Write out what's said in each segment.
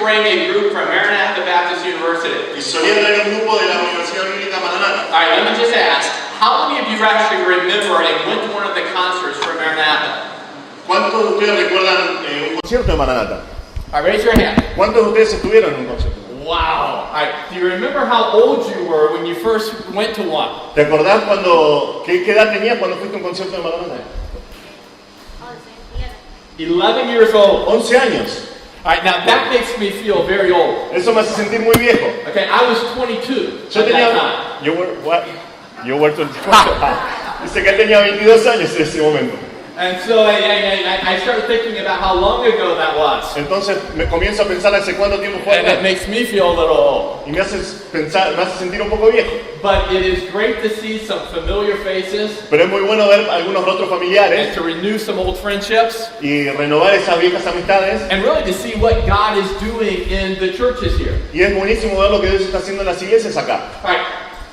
bring a group from Maranatha Baptist University. Y solía traer un grupo de la Universidad Bíblica Maranatha. All right, let me just ask, how many of you actually remember and went to one of the concerts for Maranatha? ¿Cuántos de ustedes recuerdan un concierto de Maranatha? All right, raise your hand. ¿Cuántos de ustedes estuvieron en un concierto? Wow. All right, do you remember how old you were when you first went to one? ¿Te acordás qué edad tenías cuando fuiste a un concierto de Maranatha? 11 years old. 11 años. All right, now that makes me feel very old. Eso me hace sentir muy viejo. Okay, I was 22 Yo at tenía... that time. You were what? You were 22. Dice que él tenía 22 años en ese momento. And so I started thinking about how long ago that was. Entonces me comienzo a pensar hace cuánto tiempo fue. And it makes me feel a little old. Y me hace sentir un poco viejo. But it is great to see some familiar faces. Pero es muy bueno ver algunos rostros familiares. And to renew some old friendships. Y renovar esas viejas amistades. And really to see what God is doing in the churches here. Y es buenísimo ver lo que Dios está haciendo en las iglesias acá. All right.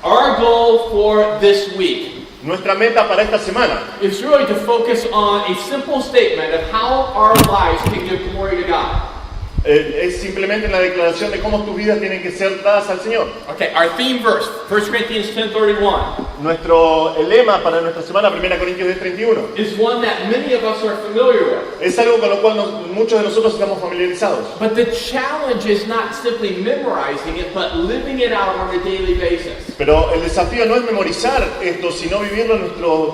Our goal for this week. Nuestra meta para esta semana is really to focus on a simple statement of how our lives can give glory to God. Es simplemente la declaración de cómo tus vidas tienen que ser dadas al Señor. Okay, our theme verse, 1 Corinthians 10:31. El lema para nuestra semana, 1 Corintios 10:31. Is one that many of us are familiar with. Es algo con lo cual muchos de nosotros estamos familiarizados. But the challenge is not simply memorizing it, but living it out on a daily basis. Pero el desafío no es memorizar esto, sino vivirlo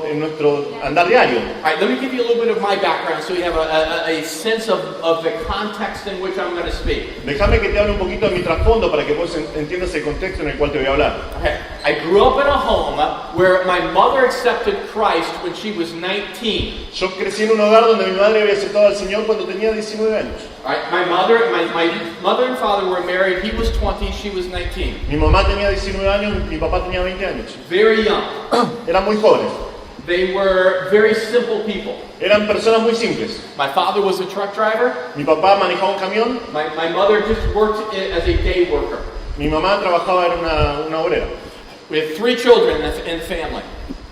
en nuestro andar diario. All right, let me give you a little bit of my background so you have a sense of the context in which I'm going to speak. Déjame que te hable un poquito de mi trasfondo para que vos entiendas el contexto en el cual te voy a hablar. Okay. I grew up in a home where my mother accepted Christ when she was 19. Yo crecí en un hogar donde mi madre había aceptado al Señor cuando tenía 19 años. All right. My mother and father were married. He was 20, she was 19. Mi mamá tenía 19 años, mi papá tenía 20 años. Very young. Eran muy jóvenes. They were very simple people. Eran personas muy simples. My father was a truck driver. Mi papá manejaba un camión. My mother just worked as a day worker. Mi mamá trabajaba en una obrera. We had 3 children in the family.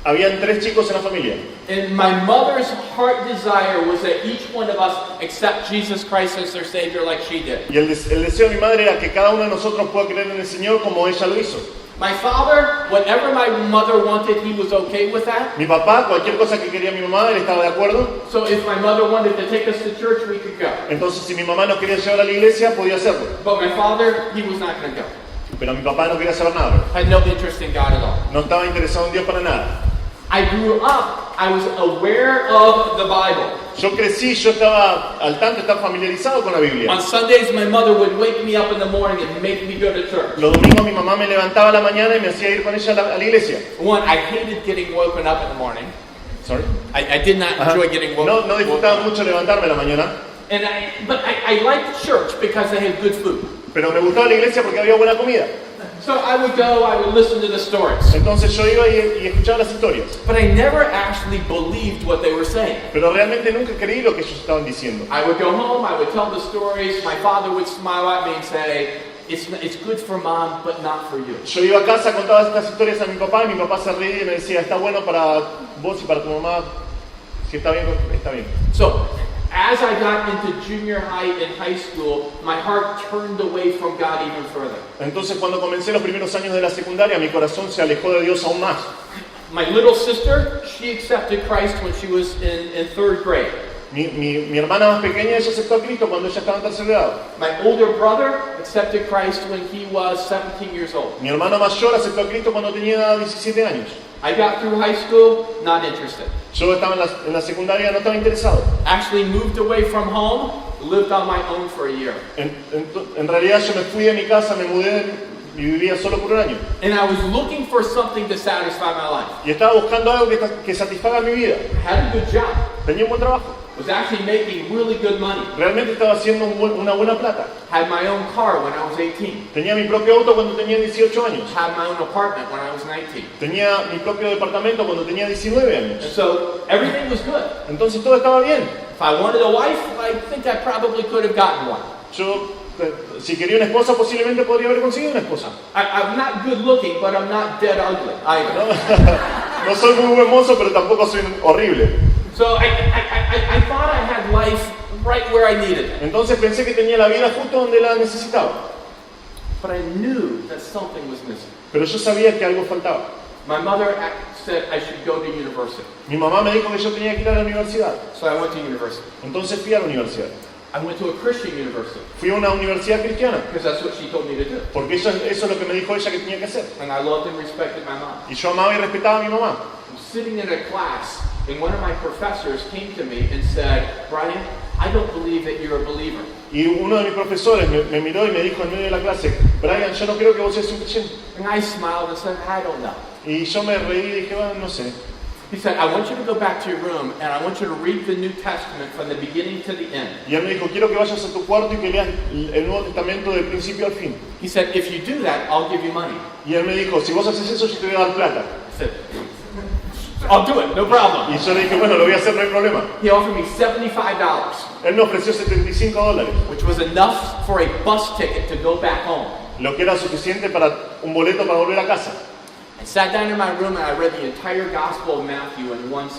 Habían 3 chicos en la familia. And my mother's heart desire was that each one of us accept Jesus Christ as their Savior like she did. Y el deseo de mi madre era que cada uno de nosotros pueda creer en el Señor como ella lo hizo. My father, whatever my mother wanted, he was okay with that. Mi papá, cualquier cosa que quería mi mamá, él estaba de acuerdo. So if my mother wanted to take us to church, we could go. Entonces, si mi mamá nos quería llevar a la iglesia, podía hacerlo. But my father, he was not going to go. Pero mi papá no quería saber nada. Had no interest in God at all. No estaba interesado en Dios para nada. I grew up, I was aware of the Bible. Yo crecí, yo estaba al tanto, estaba familiarizado con la Biblia. On Sundays, my mother would wake me up in the morning and make me go to church. Los domingos mi mamá me levantaba a la mañana y me hacía ir con ella a la iglesia. One, I hated getting woken up in the morning. Sorry? I did not enjoy getting woken up. No disfrutaba mucho levantarme a la mañana. But I liked church because they had good food. Pero me gustaba la iglesia porque había buena comida. So I would go, I would listen to the stories. Entonces yo iba y escuchaba las historias. But I never actually believed what they were saying. Pero realmente nunca creí lo que ellos estaban diciendo. I would go home, I would tell the stories. My father would smile at me and say, it's good for mom, but not for you. Yo iba a casa, contaba estas historias a mi papá y mi papá se reía y me decía, está bueno para vos y para tu mamá. Si está bien, está bien. So, as I got into junior high and high school, my heart turned away from God even further. Entonces, cuando comencé los primeros años de la secundaria, mi corazón se alejó de Dios aún más. My little sister, she accepted Christ when she was in 3rd grade. Mi hermana más pequeña, ella aceptó a Cristo cuando ella estaba en tercer grado. My older brother accepted Christ when he was 17 years old. Mi hermano mayor aceptó a Cristo cuando tenía 17 años. I got through high school, not interested. Yo estaba en la secundaria, no estaba interesado. Actually moved away from home, lived on my own for a year. En realidad yo me fui de mi casa, me mudé y vivía solo por un año. And I was looking for something to satisfy my life. Y estaba buscando algo que satisfaga mi vida. I had a good job. Tenía un buen trabajo. Was actually making really good money. Realmente estaba haciendo una buena plata. Had my own car when I was 18. Tenía mi propio auto cuando tenía 18 años. Had my own apartment when I was 19. Tenía mi propio departamento cuando tenía 19 años. And so everything was good. Entonces todo estaba bien. If I wanted a wife, I think I probably could have gotten one. Yo, si quería una esposa, posiblemente podría haber conseguido una esposa. I'm not good looking, but I'm not dead ugly either. No soy muy buen mozo, pero tampoco soy horrible. So I thought I had life right where I needed it. Entonces pensé que tenía la vida justo donde la necesitaba. But I knew that something was missing. Pero yo sabía que algo faltaba. My mother said I should go to university. Mi mamá me dijo que yo tenía que ir a la universidad. So I went to university. Entonces fui a la universidad. I went to a Christian university Fui a una universidad cristiana. because that's what she told me to do. Porque eso es lo que me dijo ella que tenía que hacer. And I loved and respected my mom. Y yo amaba y respetaba a mi mamá. I'm sitting in a class and one of my professors came to me and said, Brian, I don't believe that you're a believer. Y uno de mis profesores me miró y me dijo en medio de la clase, Brian, yo no creo que vos seas un creyente. And I smiled and said, I don't know. Y yo me reí y dije, bueno, no sé. He said, I want you to go back to your room and I want you to read the New Testament from the beginning to the end. Y él me dijo, quiero que vayas a tu cuarto y que leas el Nuevo Testamento del principio al fin. He said, if you do that, I'll give you money. Y él me dijo, si vos haces eso, yo te voy a dar plata. I said, I'll do it, no problem. Y yo le dije, bueno, lo voy a hacer, no hay problema. He offered me $75, Él me ofreció $75, which was enough for a bus ticket to go back home. lo que era suficiente para un boleto para volver a casa. I sat down in my room and I read the entire Gospel of Matthew in one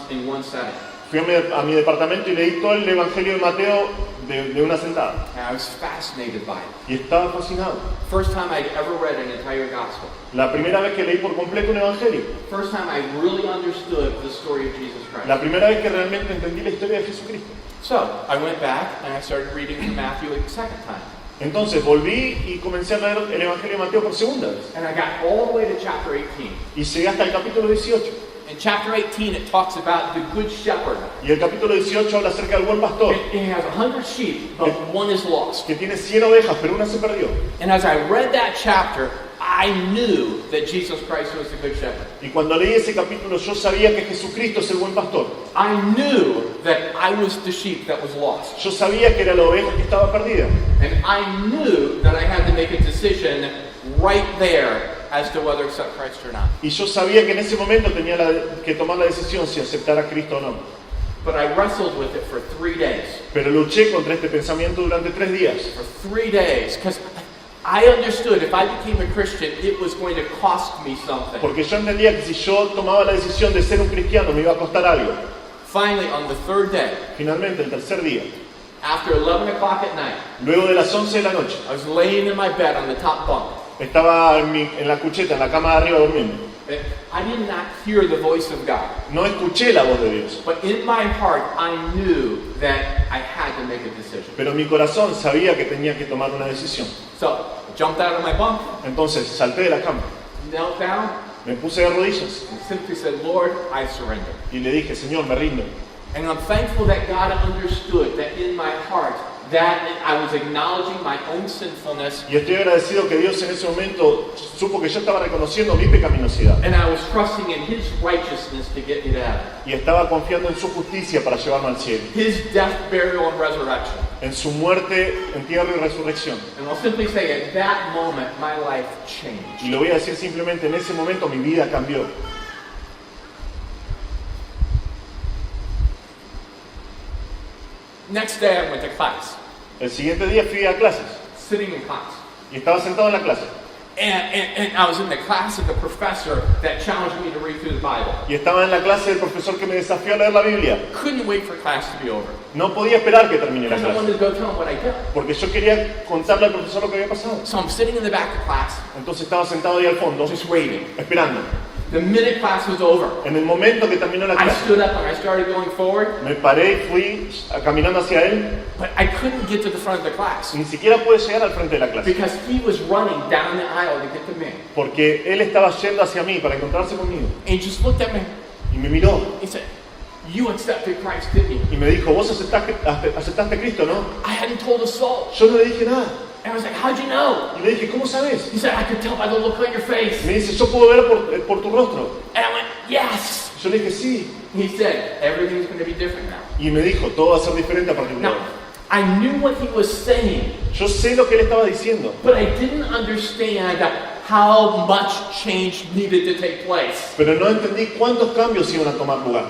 setting. Fui a mi departamento y leí todo el Evangelio de Mateo de una sentada. And I was fascinated by it. Y estaba fascinado. First time I'd ever read an entire Gospel. La primera vez que leí por completo un Evangelio. First time I really understood the story of Jesus Christ. La primera vez que realmente entendí la historia de Jesucristo. So, I went back and I started reading from Matthew a second time. Entonces volví y comencé a leer el Evangelio de Mateo por segunda vez. And I got all the way to chapter 18. Y llegué hasta el capítulo 18. In chapter 18, it talks about the good shepherd. Y el capítulo 18 habla acerca del buen pastor, He has 100 sheep, but one is lost. que tiene 100 ovejas, pero una se perdió. And as I read that chapter, I knew that Jesus Christ was the good shepherd. Y cuando leí ese capítulo, yo sabía que Jesucristo es el buen pastor. I knew that I was the sheep that was lost. Yo sabía que era la oveja que estaba perdida. And I knew that I had to make a decision right there as to whether to accept Christ or not. Y yo sabía que en ese momento tenía que tomar la decisión si aceptar a Cristo o no. But I wrestled with it for 3 days. Pero luché contra este pensamiento durante 3 días. For 3 days, because I understood if I became a Christian, it was going to cost me something. Porque yo entendía que si yo tomaba la decisión de ser un cristiano me iba a costar algo. Finally, on the 3rd day, Finalmente, el tercer día, after 11 o'clock at night, luego de las 11 de la noche, I was laying in my bed on the top bunk. estaba en la cucheta, en la cama de arriba durmiendo. I did not hear the voice of God. No escuché la voz de Dios. But in my heart, I knew that I had to make a decision. Pero mi corazón sabía que tenía que tomar una decisión. So, I jumped out of my bunk, Entonces salté de la cama, knelt down, me puse de rodillas and simply said, Lord, I surrender. y le dije, Señor, me rindo. And I'm thankful that God understood that in my heart, that I was acknowledging my own sinfulness, Y estoy agradecido que Dios en ese momento supo que yo estaba reconociendo mi pecaminosidad and I was trusting in His righteousness to get me to heaven. y estaba confiando en su justicia para llevarme al cielo, His death, burial, and resurrection. en su muerte, entierro y resurrección. And I'll simply say, at that moment, my life changed. Y lo voy a decir simplemente, en ese momento mi vida cambió. Next day, I went to class, El siguiente día fui a clases sitting in class. y estaba sentado en la clase. And I was in the class of the professor that challenged me to read through the Bible. Y estaba en la clase del profesor que me desafió a leer la Biblia. Couldn't wait for class to be over. No podía esperar que termine la Because I clase, wanted to go tell him what I did. porque yo quería contarle al profesor lo que había pasado. So I'm sitting in the back of class, Entonces estaba sentado ahí al fondo, just waiting. esperando. The minute class was over, En el momento que terminó la I clase, stood up and I started going forward, me paré y fui caminando hacia él. but I couldn't get to the front of the class Ni siquiera pude llegar al frente de la clase, because he was running down the aisle to get to me. porque él estaba yendo hacia mí para encontrarse conmigo. And he just looked at me. Y me miró He said, "You accepted Christ, didn't you?" y me dijo, vos aceptaste a Cristo, ¿no? I hadn't told a soul. Yo no le dije nada. And I was like, "How'd you know?" Y le dije, ¿cómo sabes? He said, "I could tell by the look on your face." Me dice, yo puedo ver por tu rostro. And I went, "Yes." Yo le dije, sí. He said, "Everything's going to be different now." Y me dijo, todo va a ser diferente a partir de Now, ahora. I knew what he was saying, Yo sé lo que él estaba diciendo, but I didn't understand how much change needed to take place. pero no entendí cuántos cambios iban a tomar lugar.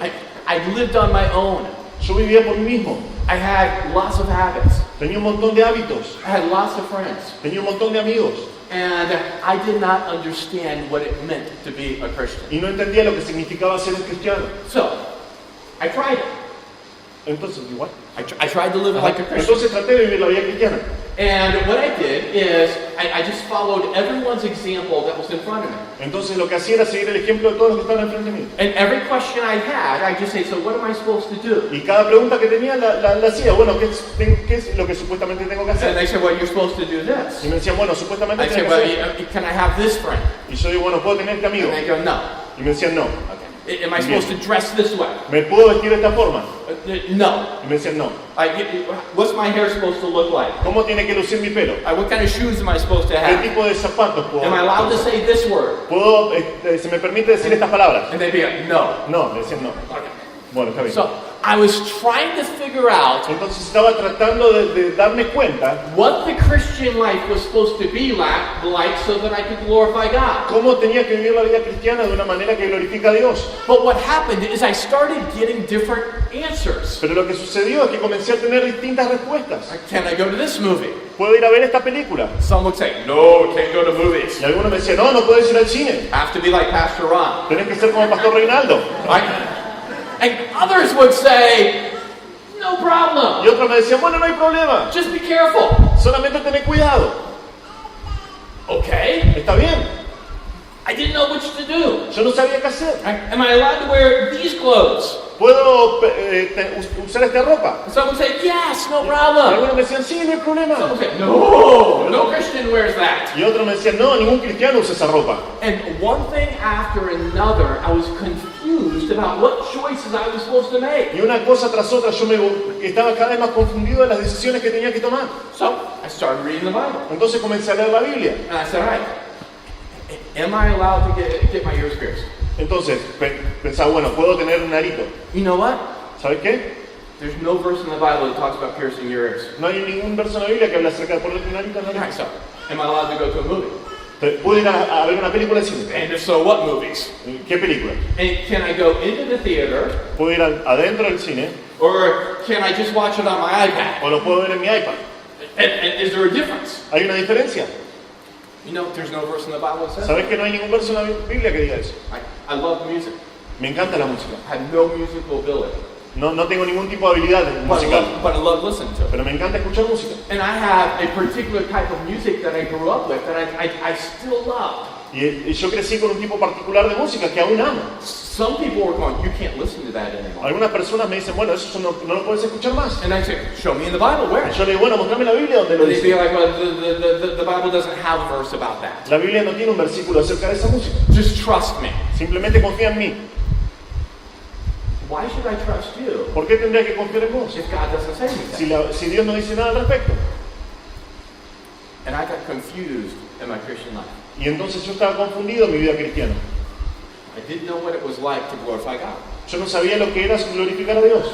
I lived on my own. Yo vivía por mí mismo, I had lots of habits. tenía un montón de hábitos, I had lots of friends. tenía un montón de amigos, And I did not understand what it meant to be a Christian. y no entendía lo que significaba ser un cristiano. So, I tried it. Entonces, igual. I tried to live like a Christian. Entonces traté de vivir la vida cristiana. And what I did is I just followed everyone's example that was in front of me. Entonces lo que hacía era seguir el ejemplo de todos los que estaban enfrente de mí. And every question I had, I just say, so what am I supposed to do? Y cada pregunta que tenía la hacía. Bueno, ¿qué es lo que supuestamente tengo que And hacer? they said, well, you're supposed to do this. Y me decían, bueno, supuestamente I tengo said, que well, hacer. can I have this friend? Y yo digo, bueno, ¿puedo tener este amigo? And they go, no. Y me decían, no. Okay. Am I supposed to dress this way? ¿Me puedo vestir de esta forma? No. Y me decían, no. What's my hair supposed to look like? ¿Cómo tiene que lucir mi pelo? What kind of shoes am I supposed to ¿Qué have? tipo de zapatos puedo Am I allowed to say this word? ¿Puedo, se me permite decir estas palabras? And they'd be like, no. No, me decían no. Okay. Bueno, está bien. So I was trying to figure out Entonces estaba tratando de darme cuenta what the Christian life was supposed to be like so that I could glorify God. cómo tenía que vivir la vida cristiana de una manera que glorifica a Dios. But what happened is I started getting different answers. Pero lo que sucedió es que comencé a tener distintas respuestas. Can I go to this movie? ¿Puedo ir a ver esta película? Some would say, no, can't go to movies. Y algunos me decían, no, no puedes ir al cine. Have to be like Pastor Ron. Tenés que ser como el pastor Reinaldo. And others would say, no problem. Y otros me decían, bueno, no hay problema. Just be careful. Solamente tené cuidado. Okay. Está bien. I didn't know which to do. Yo no sabía qué hacer. Am I allowed to wear these clothes? ¿Puedo usar esta ropa? Some would say, yes, no Y problem. algunos me decían, sí, no hay Some problema. would say, no Christian wears that. Y otros me decían, no, ningún cristiano usa esa ropa. And one thing after another, I was confused about what choices I was supposed to make. Y una cosa tras otra, yo estaba cada vez más confundido de las decisiones que tenía que tomar. So I started reading the Bible. Entonces comencé a leer la Biblia. And I said, all right, am I allowed to get my ears pierced? Entonces pensaba, bueno, puedo tener un arito. You know what? ¿Sabes qué? There's no verse in the Bible that talks about piercing your ears. No hay ningún verso en la Biblia que habla acerca de ponerte un arito en la All right, nariz. so am I allowed to go to a movie? ¿Puedo ir a ver una película de cine? And if so, what movies? ¿Qué película? And can I go into the theater, ¿Puedo ir adentro del cine or can I just watch it on my iPad? o lo puedo ver en mi iPad? And is there a difference? ¿Hay una diferencia? You know, there's no verse in the Bible that says that. ¿Sabes que no hay ningún verso en la Biblia que diga eso? I love music. Me encanta la música. I have no musical ability, No tengo ningún tipo de habilidad musical, but I love listening to it. pero me encanta escuchar música. And I have a particular type of music that I grew up with that I still love. Y yo crecí con un tipo particular de música que aún amo. Some people were going, you can't listen to that anymore. Algunas personas me dicen, bueno, eso no lo puedes escuchar más. And I say, show me in the Bible, where? Yo le digo, bueno, mostrame la Biblia donde lo And they dice. feel like, well, the Bible doesn't have a verse about that. La Biblia no tiene un versículo acerca de esa música. Just trust me. Simplemente confía en mí. Why should I trust you ¿Por qué tendría que confiar en vos? if God doesn't say anything? Si Dios no dice nada al respecto. And I got confused in my Christian life. Y entonces yo estaba confundido en mi vida cristiana. I didn't know what it was like to glorify God. Yo no sabía lo que era glorificar a Dios.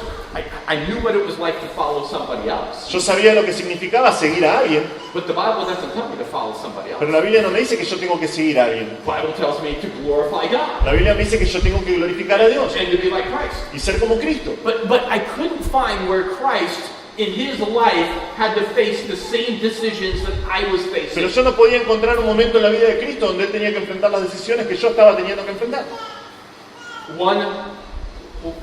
I knew what it was like to follow somebody else. Yo sabía lo que significaba seguir a alguien, But the Bible doesn't tell me to follow somebody else. pero la Biblia no me dice que yo tengo que seguir a alguien. The Bible tells me to glorify God La Biblia me dice que yo tengo que glorificar a Dios and to be like Christ. y ser como Cristo. But I couldn't find where Christ in his life had to face the same decisions that I was facing. Pero yo no podía encontrar un momento en la vida de Cristo donde Él tenía que enfrentar las decisiones que yo estaba teniendo que enfrentar.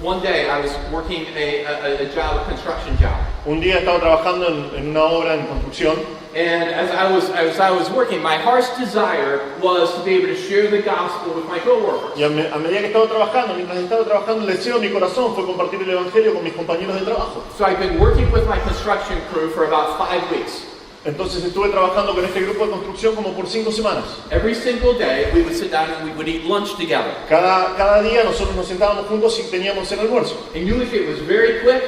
One day I was working a job, a construction job. Un día estaba trabajando en una obra en construcción And as I was working, my heart's desire was to be able to share the gospel with my coworkers. y a medida que estaba trabajando, mientras estaba trabajando, el deseo de mi corazón fue compartir el Evangelio con mis compañeros de trabajo. So I've been working with my construction crew for about 5 weeks. Entonces estuve trabajando con este grupo de construcción como por 5 semanas. Every single day we would sit down and we would eat lunch together. Cada día nosotros nos sentábamos juntos y teníamos el almuerzo. And usually it was very quick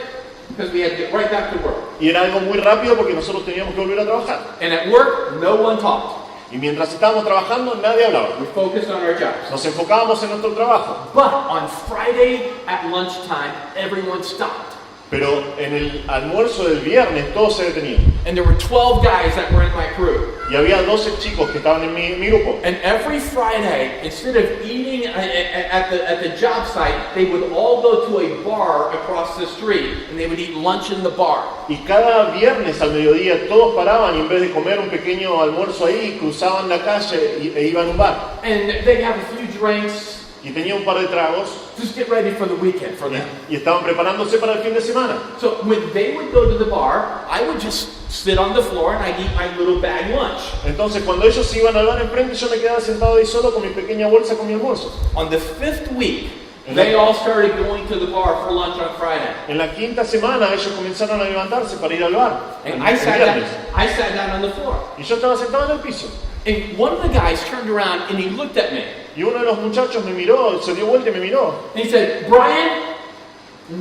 because we had to get right back to work. Y era algo muy rápido porque nosotros teníamos que volver a trabajar. And at work, no one talked. Y mientras estábamos trabajando, nadie hablaba. We focused on our jobs. Nos enfocábamos en nuestro trabajo. But on Friday at lunchtime, everyone stopped. Pero en el almuerzo del viernes todos se detenían. And there were 12 guys that were in my crew. Y había 12 chicos que estaban en mi grupo. And every Friday, instead of eating at the job site, they would all go to a bar across the street and they would eat lunch in the bar. Y cada viernes al mediodía todos paraban y en vez de comer un pequeño almuerzo ahí, cruzaban la calle e iban a un bar. And they'd have a few drinks y tenía un par de tragos Just get ready for the weekend for them. y estaban preparándose para el fin de semana. So when they would go to the bar, I would just sit on the floor and I'd eat my little bag lunch. Entonces cuando ellos se iban al bar enfrente, yo me quedaba sentado ahí solo con mi pequeña bolsa con mi almuerzo. On the 5th week, they all started going to the bar for lunch on Friday. En la quinta semana ellos comenzaron a levantarse para ir al bar. And el I sat viernes. down on the floor. Y yo estaba sentado en el piso. And one of the guys turned around and he looked at me. Y uno de los muchachos me miró, se dio vuelta y me miró. And he said, Brian,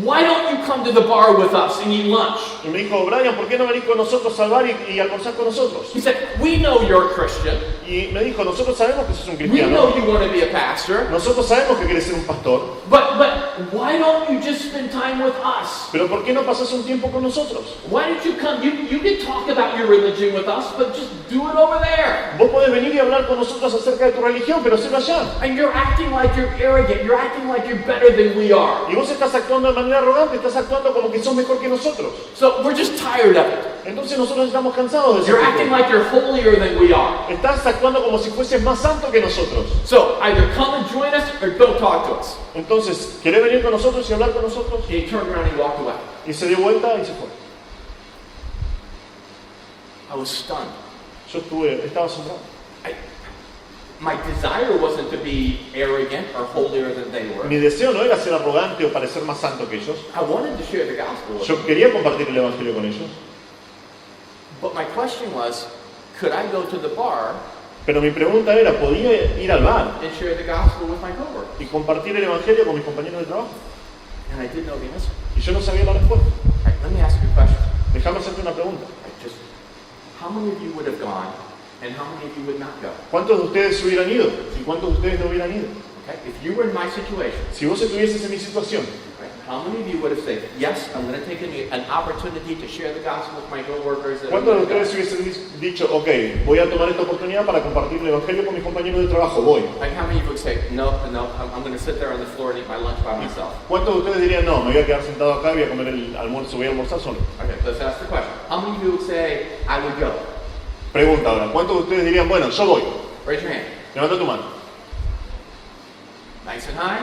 why don't you come to the bar with us and eat lunch? Y me dijo, Brian, ¿por qué no venís con nosotros al bar y almorzar con nosotros? He said, we know you're a Christian. Y me dijo, nosotros sabemos que sos un We cristiano. know you want to be a pastor. Nosotros sabemos que querés ser un pastor. But why don't you just spend time with us? Pero ¿por qué no pasás un tiempo con nosotros? Why don't you come? You can talk about your religion with us, but just do it over there. Vos podés venir y hablar con nosotros acerca de tu religión, pero hacelo allá. And you're acting like you're arrogant. You're acting like you're better than we are. Y vos estás actuando de manera arrogante, estás actuando como que sos mejor que nosotros. So we're just tired of it. Entonces nosotros estamos cansados de eso. You're acting like you're holier than we are. Estás actuando como si fueses más santo que nosotros. So either come and join us or don't talk to us. Entonces, ¿querés venir con nosotros y hablar con nosotros? And he turned around and he walked away. Y se dio vuelta y se fue. I was stunned. Yo estaba asombrado. My desire wasn't to be arrogant or holier than they were. Mi deseo no era ser arrogante o parecer más santo que ellos. I wanted to share the gospel with them. Yo quería compartir el evangelio con ellos. But my question was, could I go to the bar Pero mi pregunta era, ¿podía ir al bar and share the gospel with my coworkers? y compartir el evangelio con mis compañeros de trabajo? And I didn't know the answer. Y yo no sabía la respuesta. All right, let me ask you a question. Déjame hacerte una pregunta. Just how many of you would have gone and how many of you would not go? ¿Cuántos de ustedes hubieran ido y cuántos de ustedes no hubieran ido? Okay? If you were in my situation, Si vos estuvieses en mi situación, right, how many of you would have said, yes, I'm going to take an opportunity to share the gospel with my coworkers? ¿cuántos de ustedes hubiesen dicho, ok, voy a tomar esta oportunidad para compartir el evangelio con mis compañeros de trabajo, voy? Like how many of you would say, no, I'm going to sit there on the floor and eat my lunch by myself? ¿Cuántos de ustedes dirían, no, me voy a quedar sentado acá y voy a comer el almuerzo, voy a almorzar solo? Okay, let's ask the question. How many of you would say, I would go? Pregunta ahora, ¿cuántos de ustedes dirían, bueno, yo voy? Raise your hand. Levanta tu mano. Nice and high.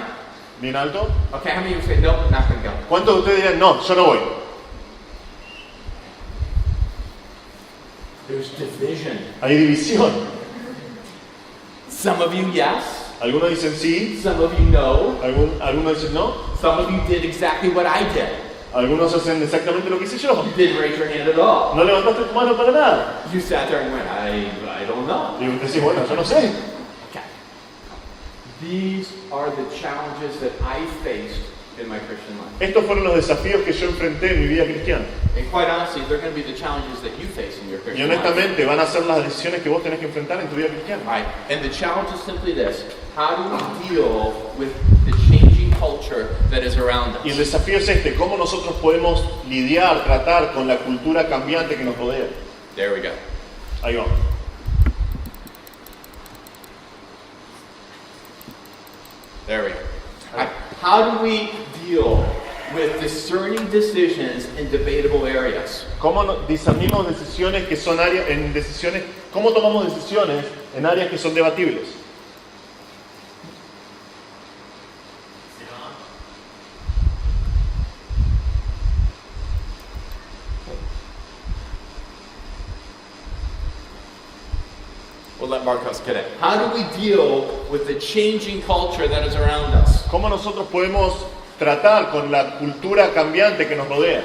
Bien alto. Okay, how many of you would say, nope, not going to go? ¿Cuántos de ustedes dirían, no, yo no voy? There's division. Hay división. Some of you, yes. Algunos dicen sí, Some of you, no. algunos dicen no, Some of you did exactly what I did. algunos hacen exactamente lo que hice yo. You didn't raise your hand at all. No levantaste tu mano para nada. You sat there and went, I don't know. Y decís, bueno, yo no sé. Okay. These are the challenges that I faced in my Christian life. Estos fueron los desafíos que yo enfrenté en mi vida cristiana. And quite honestly, they're going to be the challenges that you face in your Y Christian life. honestamente van a ser las decisiones que vos tenés que enfrentar en tu vida cristiana. Right. And the challenge is simply this. How do we deal with the changing culture that is around Y el us? desafío es este, cómo nosotros podemos lidiar, tratar con la cultura cambiante que nos rodea. There we go. Ahí vamos. There we go. Right. How do we deal with discerning decisions in debatable areas? ¿Cómo discernimos decisiones que son áreas, cómo tomamos decisiones en áreas que son debatibles? We'll let Marcos get it. How do we deal with the changing culture that is around us? ¿Cómo nosotros podemos tratar con la cultura cambiante que nos rodea?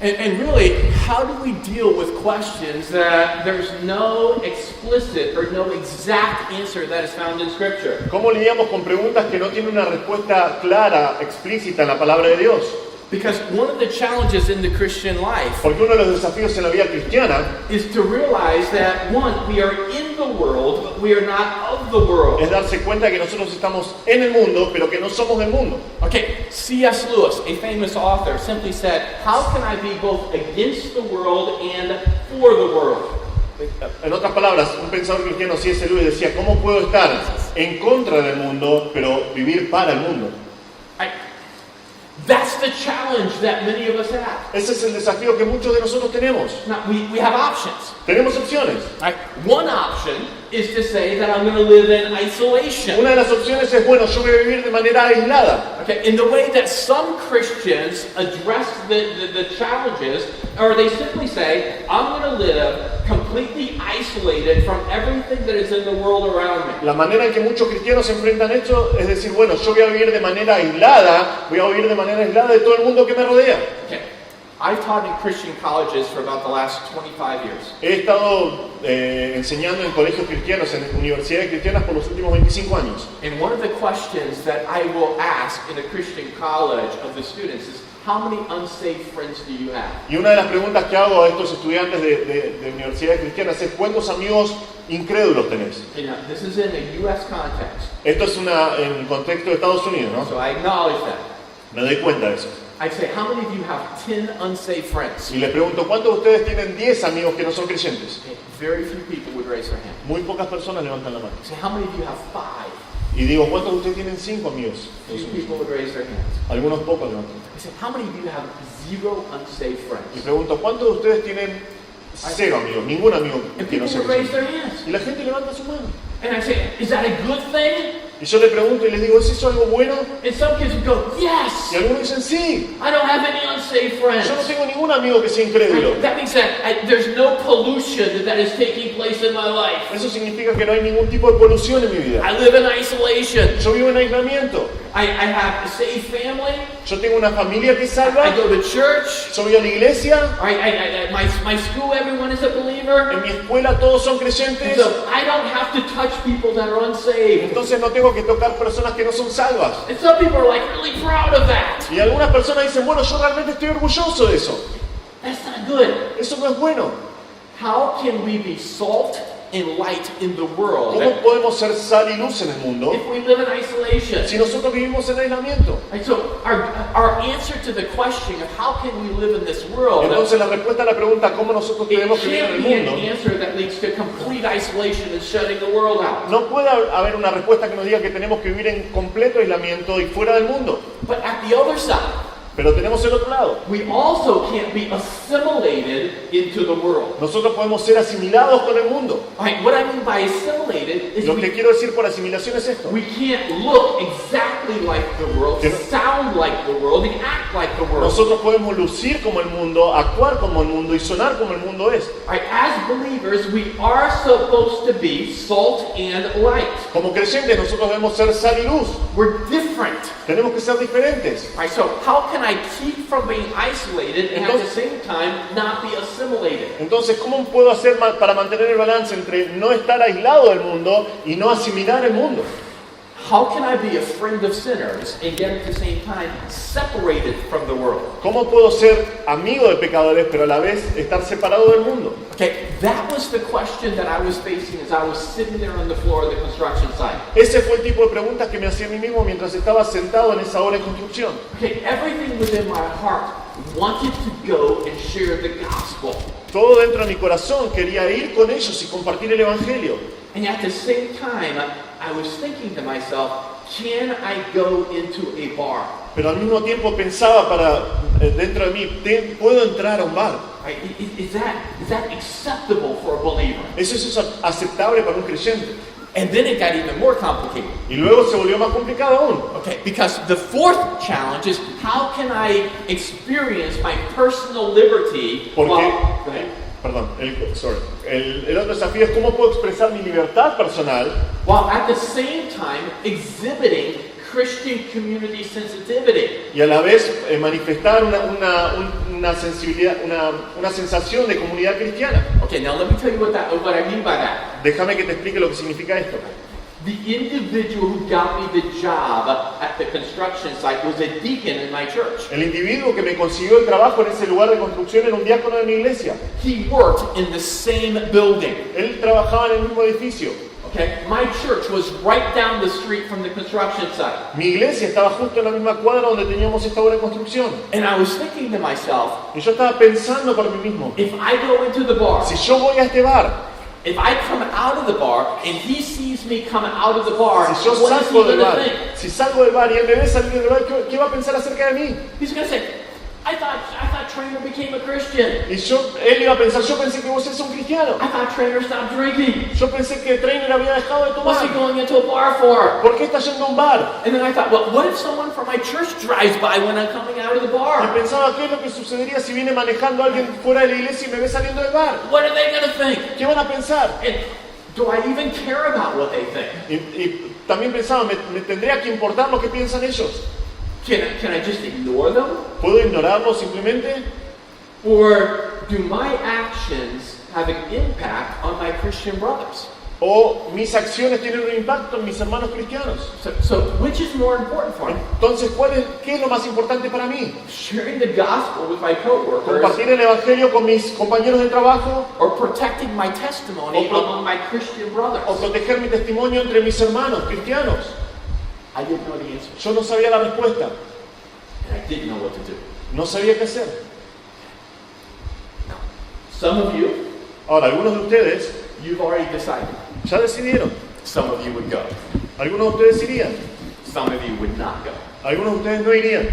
And really, how do we deal with questions that there's no explicit or no exact answer that is found in Scripture? ¿Cómo lidiamos con preguntas que no tienen una respuesta clara, explícita en la palabra de Dios? Because one of the challenges in the Christian life Porque uno de los desafíos en la vida cristiana is to realize that, one, we are in the world, but we are not of the world. es darse cuenta de que nosotros estamos en el mundo, pero que no somos del mundo. Okay, C.S. Lewis, a famous author, simply said, how can I be both against the world and for the world? En otras palabras, un pensador cristiano, C.S. Lewis, decía, ¿cómo puedo estar en contra del mundo, pero vivir para el mundo? That's the challenge that many of us have. Ese es el desafío que muchos de nosotros tenemos. Now, we have options. Tenemos opciones. Right? One option is to say that I'm going to live in isolation. Una de las opciones es, bueno, yo voy a vivir de manera aislada. Okay, in the way that some Christians address the challenges, or they simply say, I'm going to live completely isolated from everything that is in the world around me. La manera en que muchos cristianos se enfrentan esto es decir, bueno, yo voy a vivir de manera aislada, voy a vivir de manera aislada de todo el mundo que me rodea. Okay. I've taught in Christian colleges for about the last 25 years. He estado enseñando en colegios cristianos, en universidades cristianas por los últimos 25 años. And one of the questions that I will ask in a Christian college of the students is, how many unsafe friends do you have? Y una de las preguntas que hago a estos estudiantes de universidades cristianas es, ¿cuántos amigos incrédulos tenés? You know, this is in a U.S. context. Esto es en el contexto de Estados Unidos, ¿no? So I acknowledge that. Me doy cuenta de eso. I say, how many of you have 10 unsafe friends? Y les pregunto, ¿cuántos de ustedes tienen 10 amigos que no son creyentes? Okay, very few people would raise their hand. Muy pocas personas levantan la mano. I say, how many of you have 5? Y digo, ¿cuántos de ustedes tienen 5 amigos? Few people would raise their hands. Algunos pocos levantan. I say, how many of you have 0 unsafe Y friends? pregunto, ¿cuántos de ustedes tienen 0 amigos? Ningún amigo And que no people sea would raise creyente. their hands. Y la gente levanta su mano. And I say, is that a good thing? Y yo le pregunto y les digo, ¿es eso algo bueno? And some kids would go, yes! Y algunos dicen, sí. I don't have any unsafe friends. Yo no tengo ningún amigo que sea incrédulo. That means that there's no pollution that is taking place in my life. Eso significa que no hay ningún tipo de polución en mi vida. I live in isolation. Yo vivo en aislamiento. I have a safe family. Yo tengo una familia que es salva. I go to church. Yo voy a la iglesia. My school, everyone is a believer. En mi escuela todos son And creyentes. so I don't have to touch people that are unsaved. Entonces no tengo que tocar personas que no son salvas. And some people are like really proud of that. Y algunas personas dicen, bueno, yo realmente estoy orgulloso de eso. That's not good. Eso no es bueno. How can we be salt and light in the world ¿Cómo podemos ser sal y luz en el mundo if we live in isolation? si nosotros vivimos en aislamiento? And so our answer to the question of how can we live in this world, Entonces la respuesta a la pregunta ¿cómo nosotros it tenemos que vivir en can't el be an mundo? answer that leads to complete isolation and shutting the world out. No puede haber una respuesta que nos diga que tenemos que vivir en completo aislamiento y fuera del mundo. But at the other side, Pero tenemos el otro lado. we also can't be assimilated into the world. Nosotros podemos ser asimilados con el mundo. All right, what I mean by assimilated is Lo que quiero decir por asimilación es esto. we can't look exactly like the world, Que- sound like the world, and act like the world. Nosotros podemos lucir como el mundo, actuar como el mundo y sonar como el mundo es. All right, as believers, we are supposed to be salt and light. Como creyentes nosotros debemos ser sal y luz. We're different. Tenemos que ser diferentes. All right, so how can I keep from being isolated and at the same time not be assimilated? Entonces, ¿cómo puedo hacer para mantener el balance entre no estar aislado del mundo y no asimilar el mundo? How can I be a friend of sinners and yet at the same time separated from the world? ¿Cómo puedo ser amigo de pecadores pero a la vez estar separado del mundo? Okay, that was the question that I was facing as I was sitting there on the floor of the construction site. Ese fue el tipo de preguntas que me hacía a mí mismo mientras estaba sentado en esa hora de construcción. Okay, everything within my heart wanted to go and share the gospel. Todo dentro de mi corazón quería ir con ellos y compartir el evangelio. And at the same time, I was thinking to myself, can I go into a bar? Pero al mismo tiempo pensaba dentro de mí, ¿puedo entrar a un bar? Right? Is that acceptable for a believer? ¿Eso es aceptable para un creyente? And then it got even more complicated. Y luego se volvió más complicado aún. Okay, because the fourth challenge is how can I experience my personal liberty Porque, go ahead. perdón, el otro desafío es cómo puedo expresar mi libertad personal While at the same time exhibiting Christian community sensitivity. y a la vez manifestar una sensibilidad, una sensación de comunidad cristiana. Okay, now let me tell you what I mean by that. Déjame que te explique lo que significa esto. The individual who got me the job at the construction site was a deacon in my church. El individuo que me consiguió el trabajo en ese lugar de construcción era un diácono de mi iglesia. He worked in the same building. Él trabajaba en el mismo edificio. Okay, my church was right down the street from the construction site. Mi iglesia estaba justo en la misma cuadra donde teníamos esta obra de construcción. And I was thinking to myself, Y yo estaba pensando para mí mismo, if I go into the bar, si yo voy a este bar, if I come out of the bar and he sees me come out of the bar, Si yo what is he salgo del going bar, to think? si salgo del bar y él me ve salir del bar, ¿qué va a pensar acerca de mí? He's going to say, I thought Trainer became a Christian. Y él iba a pensar, yo pensé que vos eres un cristiano. I thought Trainer stopped drinking. Yo pensé que Trainer había dejado de What's he tomar. going into a bar for? ¿Por qué está yendo a un bar? And then I thought, well, what if someone from my church drives by when I'm coming out of the Y bar? pensaba, ¿qué es lo que sucedería si viene manejando alguien fuera de la iglesia y me ve saliendo del bar? What are they going to think? ¿Qué van a pensar? And do I even care about what they think? Y también pensaba, ¿me tendría que importar lo que piensan ellos? Can I just ignore them? ¿Puedo ignorarlos simplemente? Or do my actions have an impact on my Christian brothers? ¿O mis acciones tienen un impacto en mis hermanos cristianos? So which is more important for me? Entonces, ¿qué es lo más importante para mí? Sharing the gospel with my coworkers, ¿Compartir el evangelio con mis compañeros de trabajo? or protecting my testimony among my Christian brothers? ¿O proteger mi testimonio entre mis hermanos cristianos? I didn't know the answer. Yo no sabía la respuesta. And I didn't know what to do. No sabía qué hacer. Some of you, Ahora, algunos de ustedes you've already decided. ya decidieron. Some of you would go. Algunos de ustedes irían. Some of you would not go. Algunos de ustedes no irían.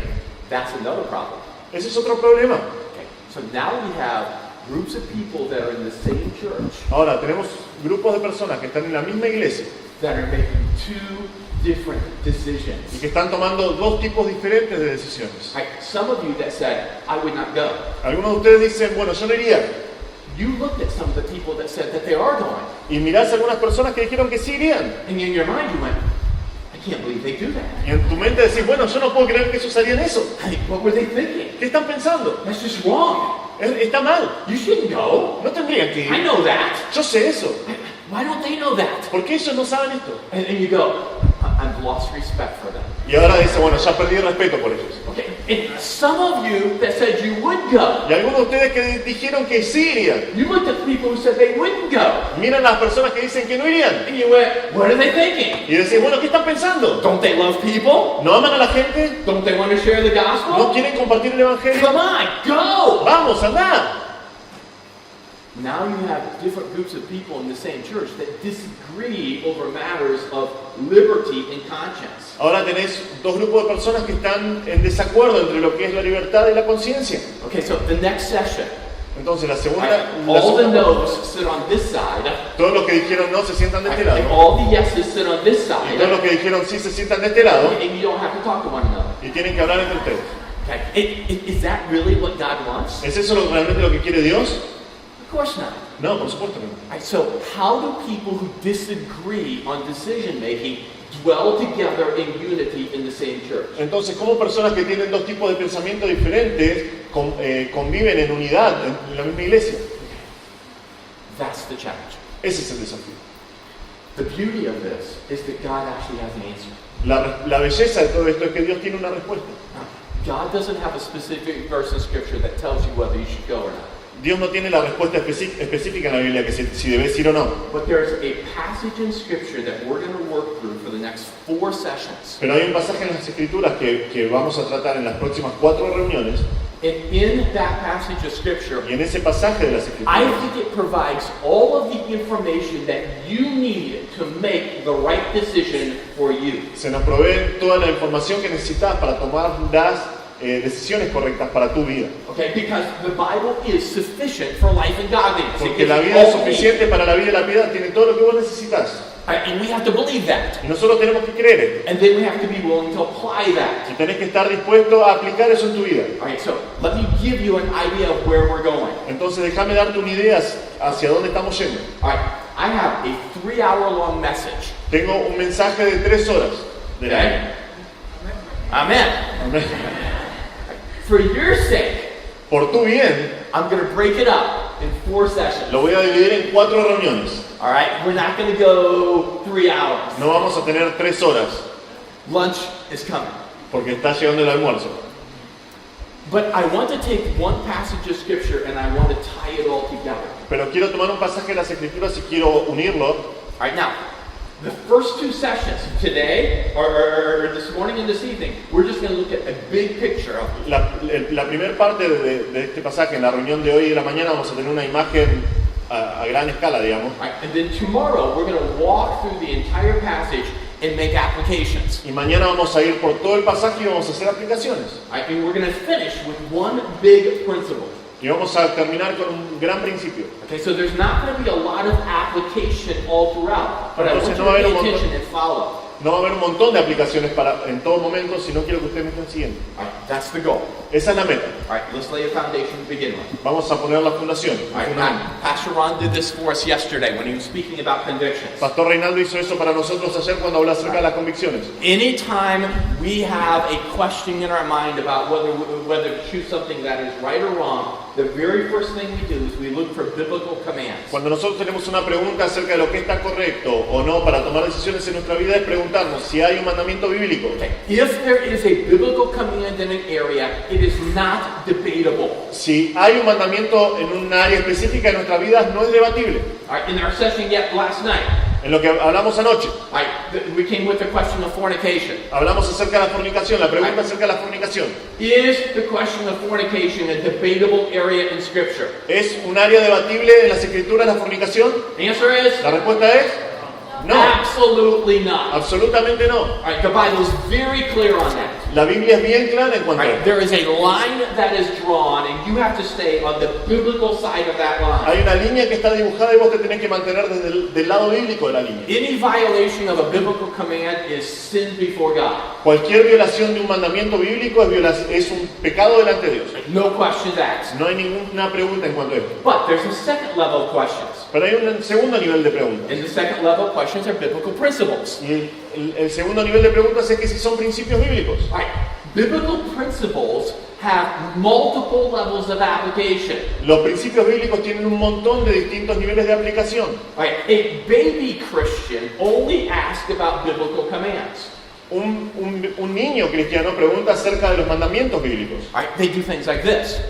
That's another problem. Ese es otro problema. Okay. So now we have groups of people that are in the same church Ahora, tenemos grupos de personas que están en la misma iglesia that are making two different y decisions. que están tomando dos tipos diferentes de decisiones. Right? Some of you that said, I would not go. Algunos de ustedes dicen, bueno, yo no iría. You looked at some of the people that said that they are going. Y mirás a algunas personas que dijeron que sí irían. And in your mind you went, I can't believe they do that. Y en tu mente decís, bueno, yo no puedo creer que ellos harían eso. Hey, what were they thinking? ¿Qué están pensando? That's just wrong. Está mal. You shouldn't go. No tendrían que I ir. know that. Yo sé eso. Why don't they know that? ¿Por qué ellos no saben esto? And you go, I've lost respect for them. Y ahora dice, bueno, ya perdí el respeto por ellos. Okay, and some of you that said you would go, Y algunos de ustedes que dijeron que sí irían. you looked at the people who said they wouldn't go, Miran a las personas que dicen que no irían. and you went, what are they thinking? Y decís, bueno, ¿qué están pensando? Don't they love people? ¿No aman a la gente? Don't they want to share the ¿No gospel? quieren compartir el evangelio? Come on, go! Vamos, anda. Now you have different groups of people in the same church that disagree over matters of liberty and conscience. Ahora tenés dos grupos de personas que están en desacuerdo entre lo que es la libertad y la conciencia. Okay, so the next session, Entonces la right, segunda, all the no's sit on this side, todos los que dijeron no se sientan de este and lado. all the yeses sit on this Y side, todos los que dijeron sí se sientan de este lado. and you don't have to talk to one another. Y tienen que hablar entre ustedes. Okay, is that really what God wants? ¿Es eso realmente lo que quiere Dios? Of course not. No, por supuesto que no. Right, so how do people who disagree on decision making dwell together in unity in the same church? Entonces, ¿cómo personas que tienen dos tipos de pensamiento diferentes conviven en unidad en la misma iglesia? That's the challenge. Ese es el desafío. The beauty of this is that God actually has an answer. La belleza de todo esto es que Dios tiene una respuesta. God doesn't have a specific verse in Scripture that tells you whether you should go or not. Dios no tiene la respuesta específica en la Biblia que si debes ir o no. But there's a passage in Scripture that we're going to work through for the next 4 sessions. Pero hay un pasaje en las Escrituras que vamos a tratar en las próximas 4 reuniones. And in that passage of Scripture, Y en ese pasaje de las I Escrituras think it provides all of the information that you need to make the right decision for you. se nos provee toda la información que necesitas para tomar las decisiones correctas para tu vida. Okay, because the Bible is sufficient for life and godliness. It Porque gives la you vida es all you need. suficiente para la vida y la piedad, tiene todo lo que vos necesitas. And we have to believe that. Y nosotros tenemos que creer esto. And then we have to be willing to apply that. Y tenés que estar dispuesto a aplicar eso en tu vida. All right, so let me give you an idea of where we're going. Entonces déjame darte una idea hacia dónde estamos yendo. All right, I have a 3-hour-long message. Tengo un mensaje de 3 horas. Okay? Amen. Amén. For your sake, Por tu bien, I'm going to break it up in 4 sessions. lo voy a dividir en 4 reuniones. All right, we're not going to go 3 hours. No vamos a tener 3 horas, Lunch is coming. porque está llegando el almuerzo. But I want to take one passage of Scripture and I want to tie it all together. Pero quiero tomar un pasaje de las Escrituras y quiero unirlo. All right, now, the first 2 sessions, today or this morning and this evening, we're just going to look at a big picture of La primera parte de este pasaje, en la reunión de hoy y de la mañana, vamos a tener una imagen a gran escala, digamos. Right? And then tomorrow we're going to walk through the entire passage and make applications. Y mañana vamos a ir por todo el pasaje y vamos a hacer aplicaciones. Right? And we're going to finish with one big principle. Y vamos a terminar con un gran principio. Okay, so there's not going to be a lot of application all throughout, but I want you Entonces to no va a pay haber un attention montón, and follow. no va a haber un montón de aplicaciones en todo momento, si no quiero que ustedes me estén siguiendo. All right, that's the goal. Esa es la meta. All right, let's lay a foundation to begin with. Vamos a poner la fundación. All right, Pastor Ron did this for us yesterday when he was speaking about convictions. Pastor Reinaldo hizo eso para nosotros ayer cuando habló acerca de las convicciones. Anytime we have a question in our mind about whether to choose something that is right or wrong, the very first thing we do is we look for biblical commands. Cuando nosotros tenemos una pregunta acerca de lo que está correcto o no para tomar decisiones en nuestra vida es preguntarnos si hay un mandamiento bíblico. Okay. If there is a biblical command in an area, it is not debatable. Si hay un mandamiento en un área específica de nuestra vida no es debatible. All right, in our session last night, En lo que hablamos anoche, all right, we came with the question of fornication. hablamos acerca de la fornicación, la pregunta acerca de la fornicación. Is the question of fornication a debatable area in Scripture? ¿Es un área debatible en las escrituras la fornicación? The answer is La respuesta es no, absolutely not. absolutamente no. All right, the Bible is very clear on that. La Biblia es bien clara en All cuanto a right, esto. there is a line that is drawn, and you have to stay on the biblical side of that line. Hay una línea que está dibujada y vos te tenés que mantener del lado bíblico de la línea. Any violation of a biblical command is sin before God. Cualquier violación de un mandamiento bíblico es un pecado delante de Dios. No questions asked. No hay ninguna pregunta en cuanto a esto. But there's a second level of questions. Pero hay un segundo nivel de preguntas. And the second level of questions are biblical principles. Y el segundo nivel de preguntas es que si son principios bíblicos. All right, biblical principles have multiple levels of application. Los principios bíblicos tienen un montón de distintos niveles de aplicación. All right, a baby Christian only asks about biblical commands. Un niño cristiano pregunta acerca de los mandamientos bíblicos. All right, they do things like this.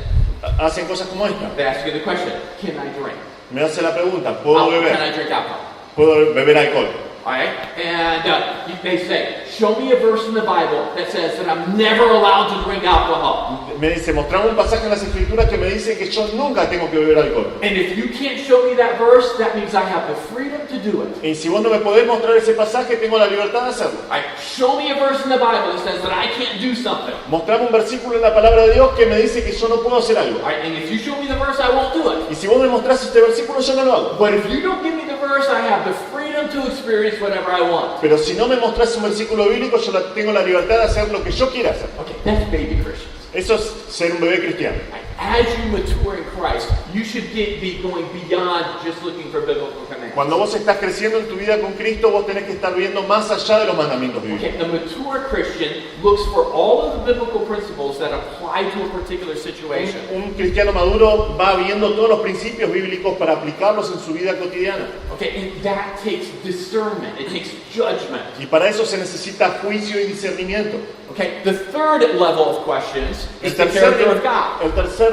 Hacen cosas como esta. They ask you the question, can I drink? Me hace la pregunta, ¿puedo Can beber? I drink alcohol? ¿Puedo beber alcohol? All right, and they say, show me a verse in the Bible that says that I'm never allowed to drink alcohol. Me dice, mostrame un pasaje en las escrituras que me dice que yo nunca tengo que beber alcohol. And if you can't show me that verse, that means I have the freedom to do it. Y si vos no me podés mostrar ese pasaje, tengo la libertad de hacerlo. All right, show me a verse in the Bible that says that I can't do something. Mostrame un versículo en la palabra de Dios que me dice que yo no puedo hacer algo. All right, and if you show me the verse, I won't do it. Y si vos me mostrás este versículo, yo no lo hago. But if you don't give me the verse, I have the freedom to experience whatever I want. Pero si no me mostrás un versículo bíblico, yo tengo la libertad de hacer lo que yo quiera hacer. Okay, that's baby Christians. Eso es ser un bebé cristiano. As you mature in Christ, you should be going beyond just looking for biblical commands. Cuando vos estás creciendo en tu vida con Cristo, vos tenés que estar viendo más allá de los mandamientos bíblicos. Okay, the mature Christian looks for all of the biblical principles that apply to a particular situation. Un cristiano maduro va viendo todos los principios bíblicos para aplicarlos en su vida cotidiana. Okay, and that takes discernment. It takes judgment. Y para eso se necesita juicio y discernimiento. Okay, the third level of questions is El the character of God. tercer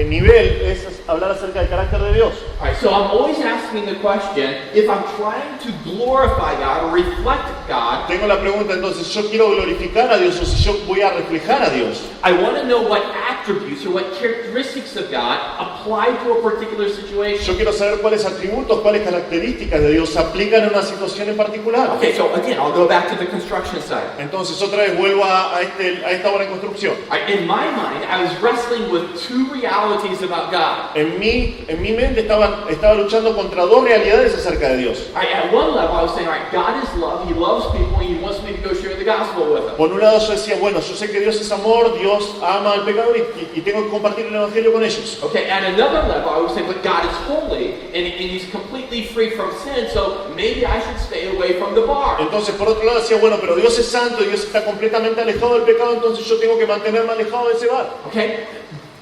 nivel es hablar acerca del carácter de Dios. All right, so I'm always asking the question, if I'm trying to glorify God or reflect God, Tengo la pregunta entonces, ¿yo quiero glorificar a Dios o si yo voy a reflejar a Dios? I want to know what attributes or what characteristics of God apply to a particular situation. Yo quiero saber cuáles atributos, cuáles características de Dios se aplican en una situación en particular. Okay, so again, I'll go back to the construction site. Entonces otra vez vuelvo a esta obra en construcción. In my mind, I was wrestling with two realities about God. En mi mente estaba luchando contra dos realidades acerca de Dios. At one level, I was saying, all right, God is love, He loves people, and He wants me to go share the gospel with them. Por un lado yo decía, bueno, yo sé que Dios es amor, Dios ama al pecador y tengo que compartir el evangelio con ellos. Okay, at another level, I was saying, but God is holy, and He's completely free from sin, so maybe I should stay away from the bar. Entonces por otro lado decía, bueno, pero Dios es santo, Dios está completamente alejado del pecado, entonces yo tengo que mantenerme alejado de ese bar. Okay,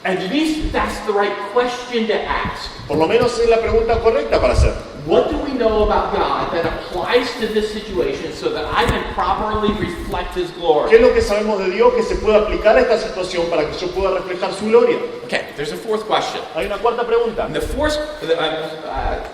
at least that's the right question to ask. Por lo menos es la pregunta correcta para hacer. What do we know about God that applies to this situation so that I can properly reflect His ¿Qué glory? es lo que sabemos de Dios que se puede aplicar a esta situación para que yo pueda reflejar su gloria? Okay, there's a fourth question. Hay una cuarta pregunta. And the fourth,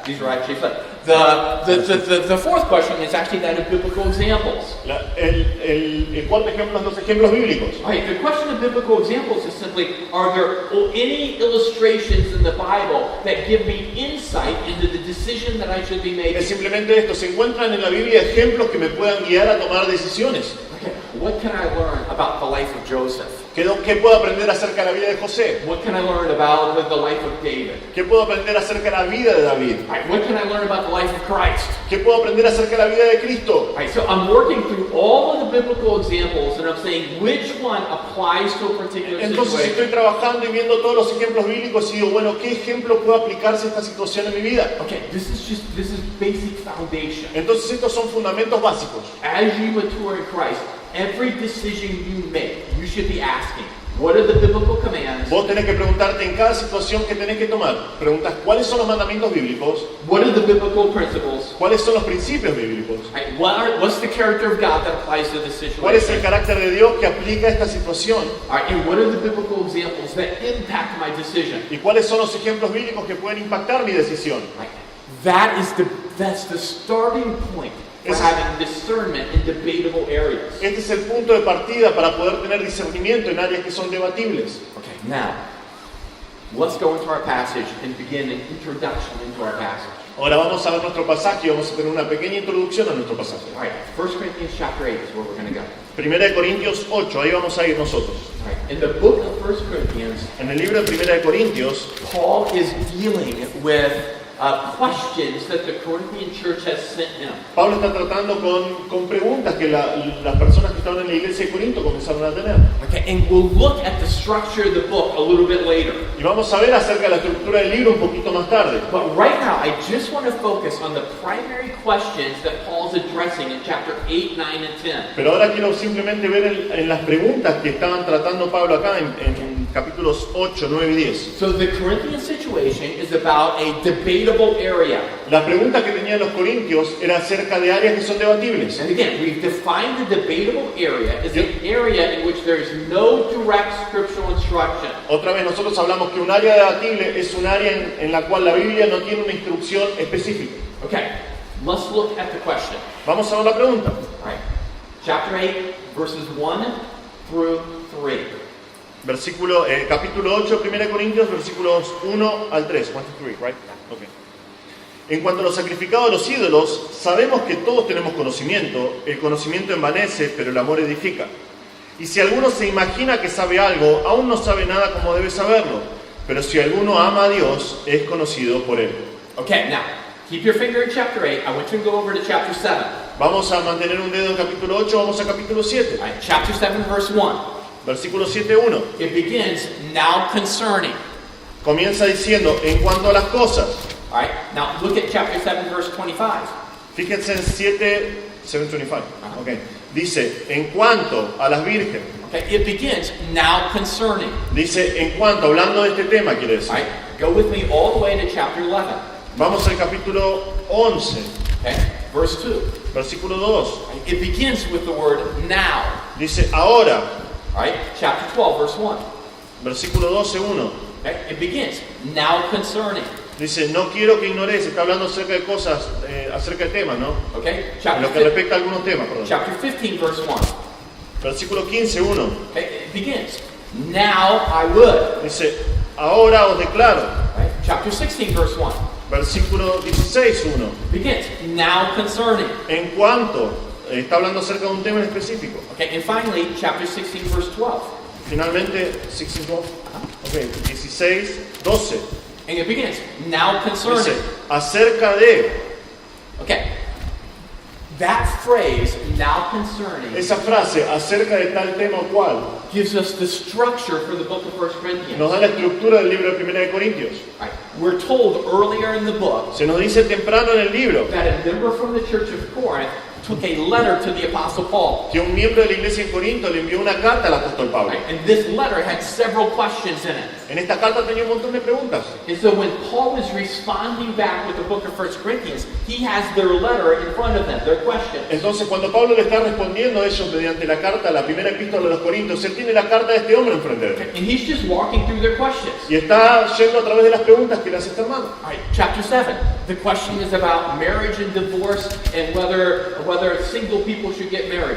these are actually fun. The fourth question is actually that of biblical examples. El cuarto ejemplo es los ejemplos bíblicos. Right, the question of biblical examples is simply, are there any illustrations in the Bible that give me insight into the decision that I should be making? Es simplemente esto, se encuentran en la Biblia ejemplos que me puedan guiar a tomar decisiones. Okay, what can I learn about the life of Joseph? ¿Qué puedo aprender acerca de la vida de José? What can I learn about the life of David? ¿Qué puedo aprender acerca de la vida de David? Right, what can I learn about the life of Christ? ¿Qué puedo aprender acerca de la vida de Cristo? Right, so I'm working through all of the biblical examples and I'm saying which one applies to a particular Entonces situation. estoy trabajando y viendo todos los ejemplos bíblicos y digo, bueno, ¿qué ejemplo puede aplicarse a esta situación en mi vida? Okay, this is basic foundation. Entonces estos son fundamentos básicos. As you mature in Christ, every decision you make, you should be asking, what are the biblical commands? Vos tenés que preguntarte en cada situación que tenés que tomar. Preguntas, ¿cuáles son los mandamientos bíblicos? What are the biblical principles? ¿Cuáles son los principios bíblicos? Right, what's the character of God that applies to this situation? ¿Cuál es el carácter de Dios que aplica a esta situación? All right, and what are the biblical examples that impact my decision? ¿Y cuáles son los ejemplos bíblicos que pueden impactar mi decisión? Right, that's the starting point for having discernment in debatable areas. Este es el punto de partida para poder tener discernimiento en áreas que son debatibles. Okay, now, let's go into our passage and begin an introduction into our passage. Ahora vamos a ver nuestro pasaje y vamos a tener una pequeña introducción a nuestro pasaje. All right, 1 Corinthians chapter 8 is where we're going to go. Primera de Corintios 8, ahí vamos a ir nosotros. All right, in the book of 1 Corinthians, En el libro de Primera de Corintios, Paul is dealing with questions that the Corinthian church has sent him. Pablo está tratando con preguntas que las personas que estaban en la iglesia de Corinto comenzaron a tener. Okay, and we'll look at the structure of the book a little bit later. Y vamos a ver acerca de la estructura del libro un poquito más tarde. But right now, I just want to focus on the primary questions that Paul's addressing in chapter 8, 9, and 10. Pero ahora quiero simplemente ver en las preguntas que estaban tratando Pablo acá en capítulos 8, 9 y 10. So the Corinthian situation is about a debatable area. La pregunta que tenían los corintios era acerca de áreas que son debatibles. And again, we've defined the debatable area as an area in which there is no direct scriptural instruction. Otra vez nosotros hablamos que un área debatible es un área en la cual la Biblia no tiene una instrucción específica. Okay, let's look at the question. Vamos a ver la pregunta. All right, chapter 8, verses 1 through 3. Capítulo 8, 1 Corintios, versículos 1 al 3. 1 to 3, right? Okay. En cuanto a los sacrificados a los ídolos, sabemos que todos tenemos conocimiento. El conocimiento envanece, pero el amor edifica. Y si alguno se imagina que sabe algo, aún no sabe nada como debe saberlo. Pero si alguno ama a Dios, es conocido por él. Okay, now, keep your finger in chapter 8. I want you to go over to chapter 7. Vamos a mantener un dedo en capítulo 8, vamos a capítulo 7. All right, chapter 7, verse 1. Versículo 7:1. It begins, now concerning. Comienza diciendo, en cuanto a las cosas. All right, now look at chapter 7, verse 25. Fíjense en 7:25. Okay. Dice, en cuanto a las vírgenes. Okay, it begins, now concerning. Dice, en cuanto, hablando de este tema, quiere decir. All right, go with me all the way to chapter 11. Vamos al capítulo 11. Okay, verse 2. Versículo 2. It begins with the word now. Dice, ahora. All right, chapter 12, verse 1. Versículo 12:1. Okay, it begins, now concerning. Dice, no quiero que ignores, está hablando acerca de cosas, acerca de temas, ¿no? Okay, En lo que respecta a algunos temas, perdón. chapter 15, verse 1. Versículo 15:1. Okay, it begins, now I would. Dice, ahora os declaro. Right, chapter 16, verse 1. Versículo 16:1. Begins, now concerning. En cuanto, está hablando acerca de un tema en específico. Okay, and finally, chapter 16, verse 12. Finalmente, 16:12. Okay, 16:12. And it begins, now concerning. Dice, acerca de. Okay, that phrase, now concerning, Esa frase, acerca de tal tema o cual, gives us the structure for the book of 1 Corinthians. nos da la estructura del libro de 1 de Corintios. Right. We're told earlier in the book Se nos dice temprano en el libro that a member from the church of Corinth took a letter to the Apostle Paul. que un miembro de la iglesia en Corinto le envió una carta al apóstol Pablo. Right? And this letter had several questions in it. En esta carta tenía un montón de preguntas. And so when Paul is responding back with the book of 1 Corinthians, he has their letter in front of them, their questions. Entonces cuando Pablo le está respondiendo a ellos mediante la carta, la primera epístola de los Corintios, él tiene la carta de este hombre enfrente de él. And he's just walking through their questions. Y está yendo a través de las preguntas que las está armando. All right, chapter 7. The question is about marriage and divorce and whether single people should get married.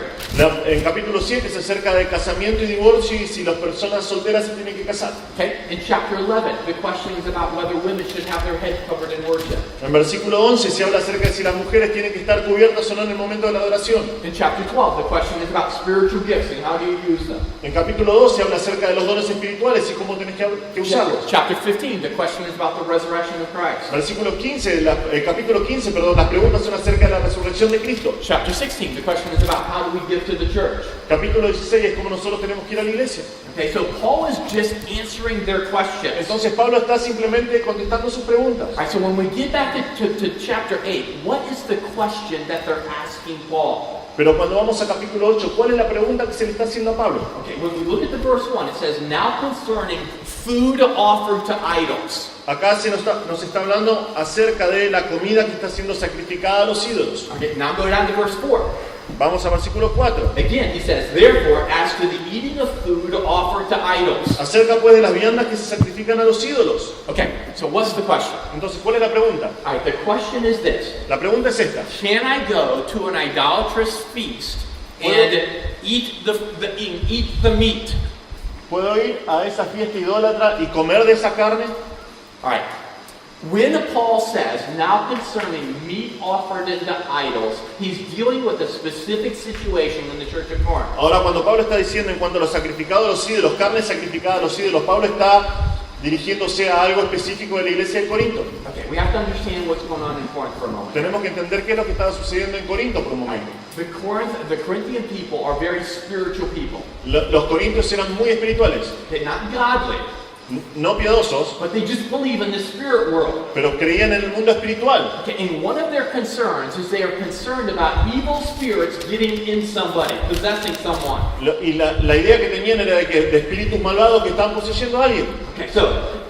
En capítulo 7 es acerca de casamiento y divorcio y si las personas solteras se tienen que casar. Okay? In chapter 11, the question is about whether women should have their heads covered in worship. En versículo 11 se habla acerca de si las mujeres tienen que estar cubiertas o no en el momento de la adoración. In chapter 12, the question is about spiritual gifts and how do you use them. En capítulo 12 habla acerca de los dones espirituales y cómo tenés que usarlos. Chapter 15, the question is about the resurrection of Christ. Versículo 15, capítulo 15, las preguntas son acerca de la resurrección de Cristo. Chapter 16, the question is about how do we give to the church. Capítulo 16 es cómo nosotros tenemos que ir a la iglesia. Okay, so Paul is just answering their questions. Entonces Pablo está simplemente contestando sus preguntas. All right, so when we get back to chapter 8, what is the question that they're asking Paul? Pero cuando vamos a capítulo 8, ¿cuál es la pregunta que se le está haciendo a Pablo? Okay, when we look at the verse 1, it says, now concerning food offered to idols. Acá nos está hablando acerca de la comida que está siendo sacrificada a los ídolos. Okay, now go down to verse 4. Vamos a versículo 4. Again, he says, therefore, as to the eating of food offered to idols. Acerca pues de las viandas que se sacrifican a los ídolos. Okay, so what's the question? Entonces, ¿cuál es la pregunta? All right, the question is this. La pregunta es esta. Can I go to an idolatrous feast and eat the meat? ¿Puedo ir a esa fiesta idólatra y comer de esa carne? All right. When Paul says, now concerning meat offered unto idols, he's dealing with a specific situation in the church of Corinth. Ahora, cuando Pablo está diciendo en cuanto a los sacrificados a los ídolos, carne sacrificada a los ídolos, Pablo está dirigiéndose a algo específico de la iglesia de Corinto. Okay, we have to understand what's going on in Corinth for a moment. Tenemos que entender qué es lo que estaba sucediendo en Corinto por un momento. The Corinthian people are very spiritual people. Los corintios eran muy espirituales, They're not godly, no piadosos, but they just believe in the spirit world. pero creían en el mundo espiritual. Okay, and one of their concerns is they are concerned about evil spirits getting in somebody, possessing someone. Y la idea que tenían era de espíritus malvados que estaban poseyendo a alguien. Okay, so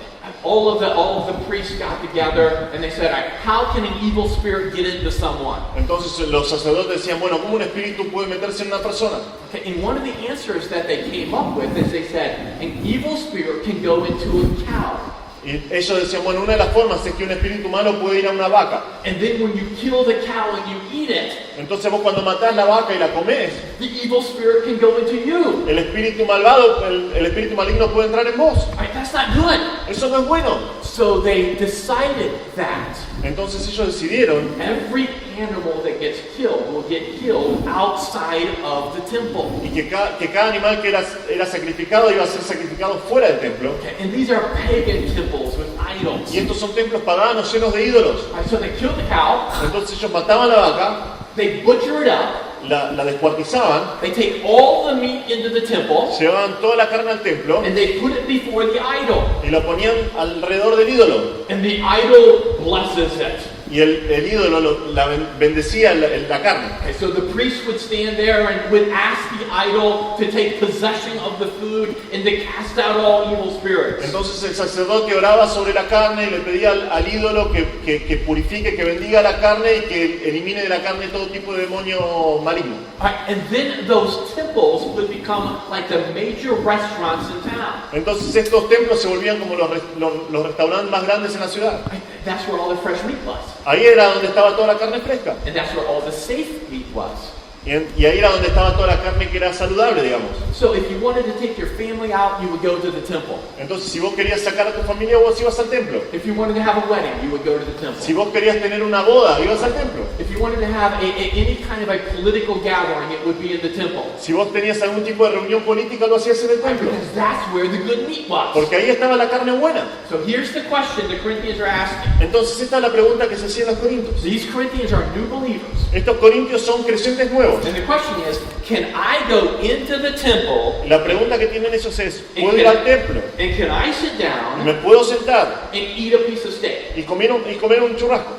all of the priests got together and they said, all right, how can an evil spirit get into someone? Entonces los sacerdotes decían, bueno, ¿cómo un espíritu puede meterse en una persona? Okay, and one of the answers that they came up with is they said, an evil spirit can go into a cow. Y ellos decían, bueno, una de las formas es que un espíritu malo puede ir a una vaca. And then when you kill the cow and you eat it, Entonces vos cuando matás la vaca y la comés, the evil spirit can go into you. el espíritu malvado, el espíritu maligno puede entrar en vos. All right, that's not good. Eso no es bueno. So they decided that Entonces ellos decidieron every animal that gets killed will get killed outside of the temple. y que cada animal que era sacrificado iba a ser sacrificado fuera del templo. Okay, and these are pagan temples with idols. Y estos son templos paganos llenos de ídolos. All right, so they kill the cow, Entonces ellos mataban la vaca, they butcher it up, la descuartizaban, they take all the meat into the temple, llevaban toda la carne al templo and they put it before the idol. y la ponían alrededor del ídolo. And the idol blesses it. Y el ídolo bendecía la carne. Okay, so the priest would stand there and would ask the idol to take possession of the food and to cast out all evil spirits. Entonces el sacerdote oraba sobre la carne y le pedía al ídolo que purifique, que bendiga la carne y que elimine de la carne todo tipo de demonio maligno. All right, and then those temples would become like the major restaurants in town. Entonces estos templos se volvían como los restaurantes más grandes en la ciudad. Right, that's where all the fresh meat was. Ahí era donde estaba toda la carne fresca. And that's where all the safe meat was. Y ahí era donde estaba toda la carne que era saludable, digamos. So if you wanted to take your family out, you would go to the temple. Entonces, si vos querías sacar a tu familia, vos ibas al templo. If you wanted to have a wedding, you would go to the temple. Si vos querías tener una boda, ibas al templo. If you wanted to have any kind of a political gathering, it would be in the temple. Si vos tenías algún tipo de reunión política, lo hacías en el templo. Because that's where the good meat was. Porque ahí estaba la carne buena. So here's the question the Corinthians are asking. Entonces, esta es la pregunta que se hacían los corintios. These Corinthians are new believers. Estos corintios son creyentes nuevos. And the question is, can I go into the temple? La pregunta que tienen ellos es, ¿puedo ir al templo? And can I sit down ¿Me puedo sentar and eat a piece of steak? y comer un churrasco?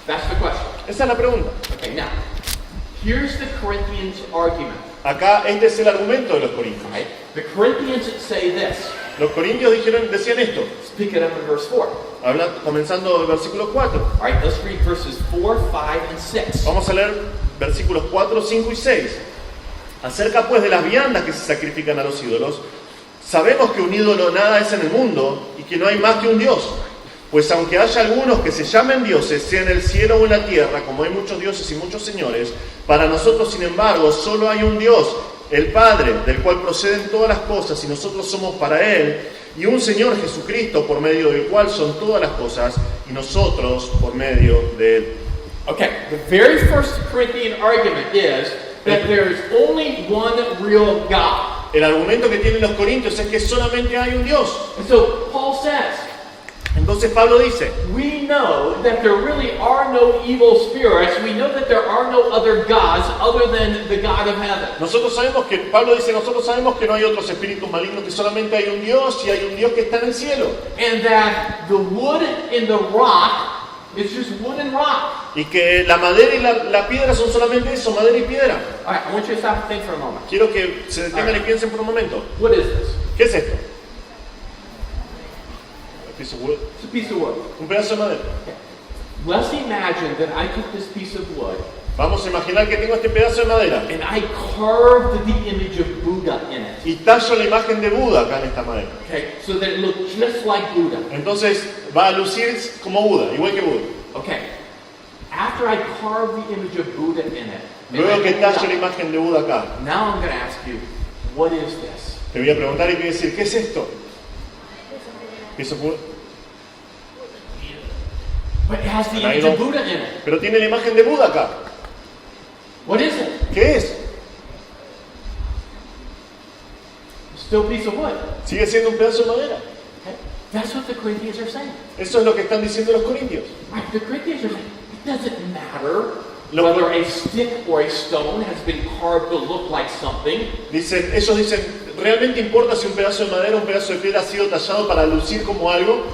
That's the question. Esa es la pregunta. Okay, now, here's the Corinthians argument. Acá este es el argumento de los corintios. Right? The Corinthians say this. Los corintios decían esto, Let's pick it up in verse 4. comenzando del versículo 4. All right, let's read verses 4, 5, and 6. Vamos a leer versículos 4, 5 y 6. Acerca pues de las viandas que se sacrifican a los ídolos, sabemos que un ídolo nada es en el mundo y que no hay más que un Dios. Pues aunque haya algunos que se llamen dioses, sea en el cielo o en la tierra, como hay muchos dioses y muchos señores, para nosotros, sin embargo, solo hay un Dios, el Padre, del cual proceden todas las cosas, y nosotros somos para Él, y un Señor Jesucristo, por medio del cual son todas las cosas, y nosotros por medio de Él. Okay, the very first Corinthian argument is that there is only one real God. El argumento que tienen los corintios es que solamente hay un Dios. And so Paul says, Entonces Pablo dice, we know that there really are no evil spirits. We know that there are no other gods other than the God of heaven. Pablo dice, nosotros sabemos que no hay otros espíritus malignos, que solamente hay un Dios y hay un Dios que está en el cielo. And that the wood and the rock is just wood and rock. Y que la madera y la piedra son solamente eso, madera y piedra. All right, I want you to stop and think for a moment. Quiero que se detengan y piensen por un momento. What is this? ¿Qué es esto? Piece of wood. It's a piece of wood. Un pedazo de madera. Let's imagine that I took this piece of wood Vamos a imaginar que tengo este pedazo de madera and I carved the image of Buddha in it. y tallo la imagen de Buda acá en esta madera. Okay, so that it looked just like Buddha. Entonces va a lucir como Buda, igual que Buda. Okay, after I carved the image of Buddha in it, and Luego I que pulled it tallo la out, imagen de Buda acá, now I'm going to ask you, what is this? te voy a preguntar y te voy a decir, ¿qué es esto? Piece of wood. But it has the An image idol. of Buddha in it. Pero tiene la imagen de Buda acá. What is it? ¿Qué es? Still a piece of wood. Sigue siendo un pedazo de madera. Okay? That's what the Corinthians are saying. Eso es lo que están diciendo los corintios. Right, the Corinthians are saying, it doesn't matter Lo- whether a stick or a stone has been carved to look like something. Ellos dicen, ¿realmente importa si un pedazo de madera o un pedazo de piedra ha sido tallado para lucir como algo?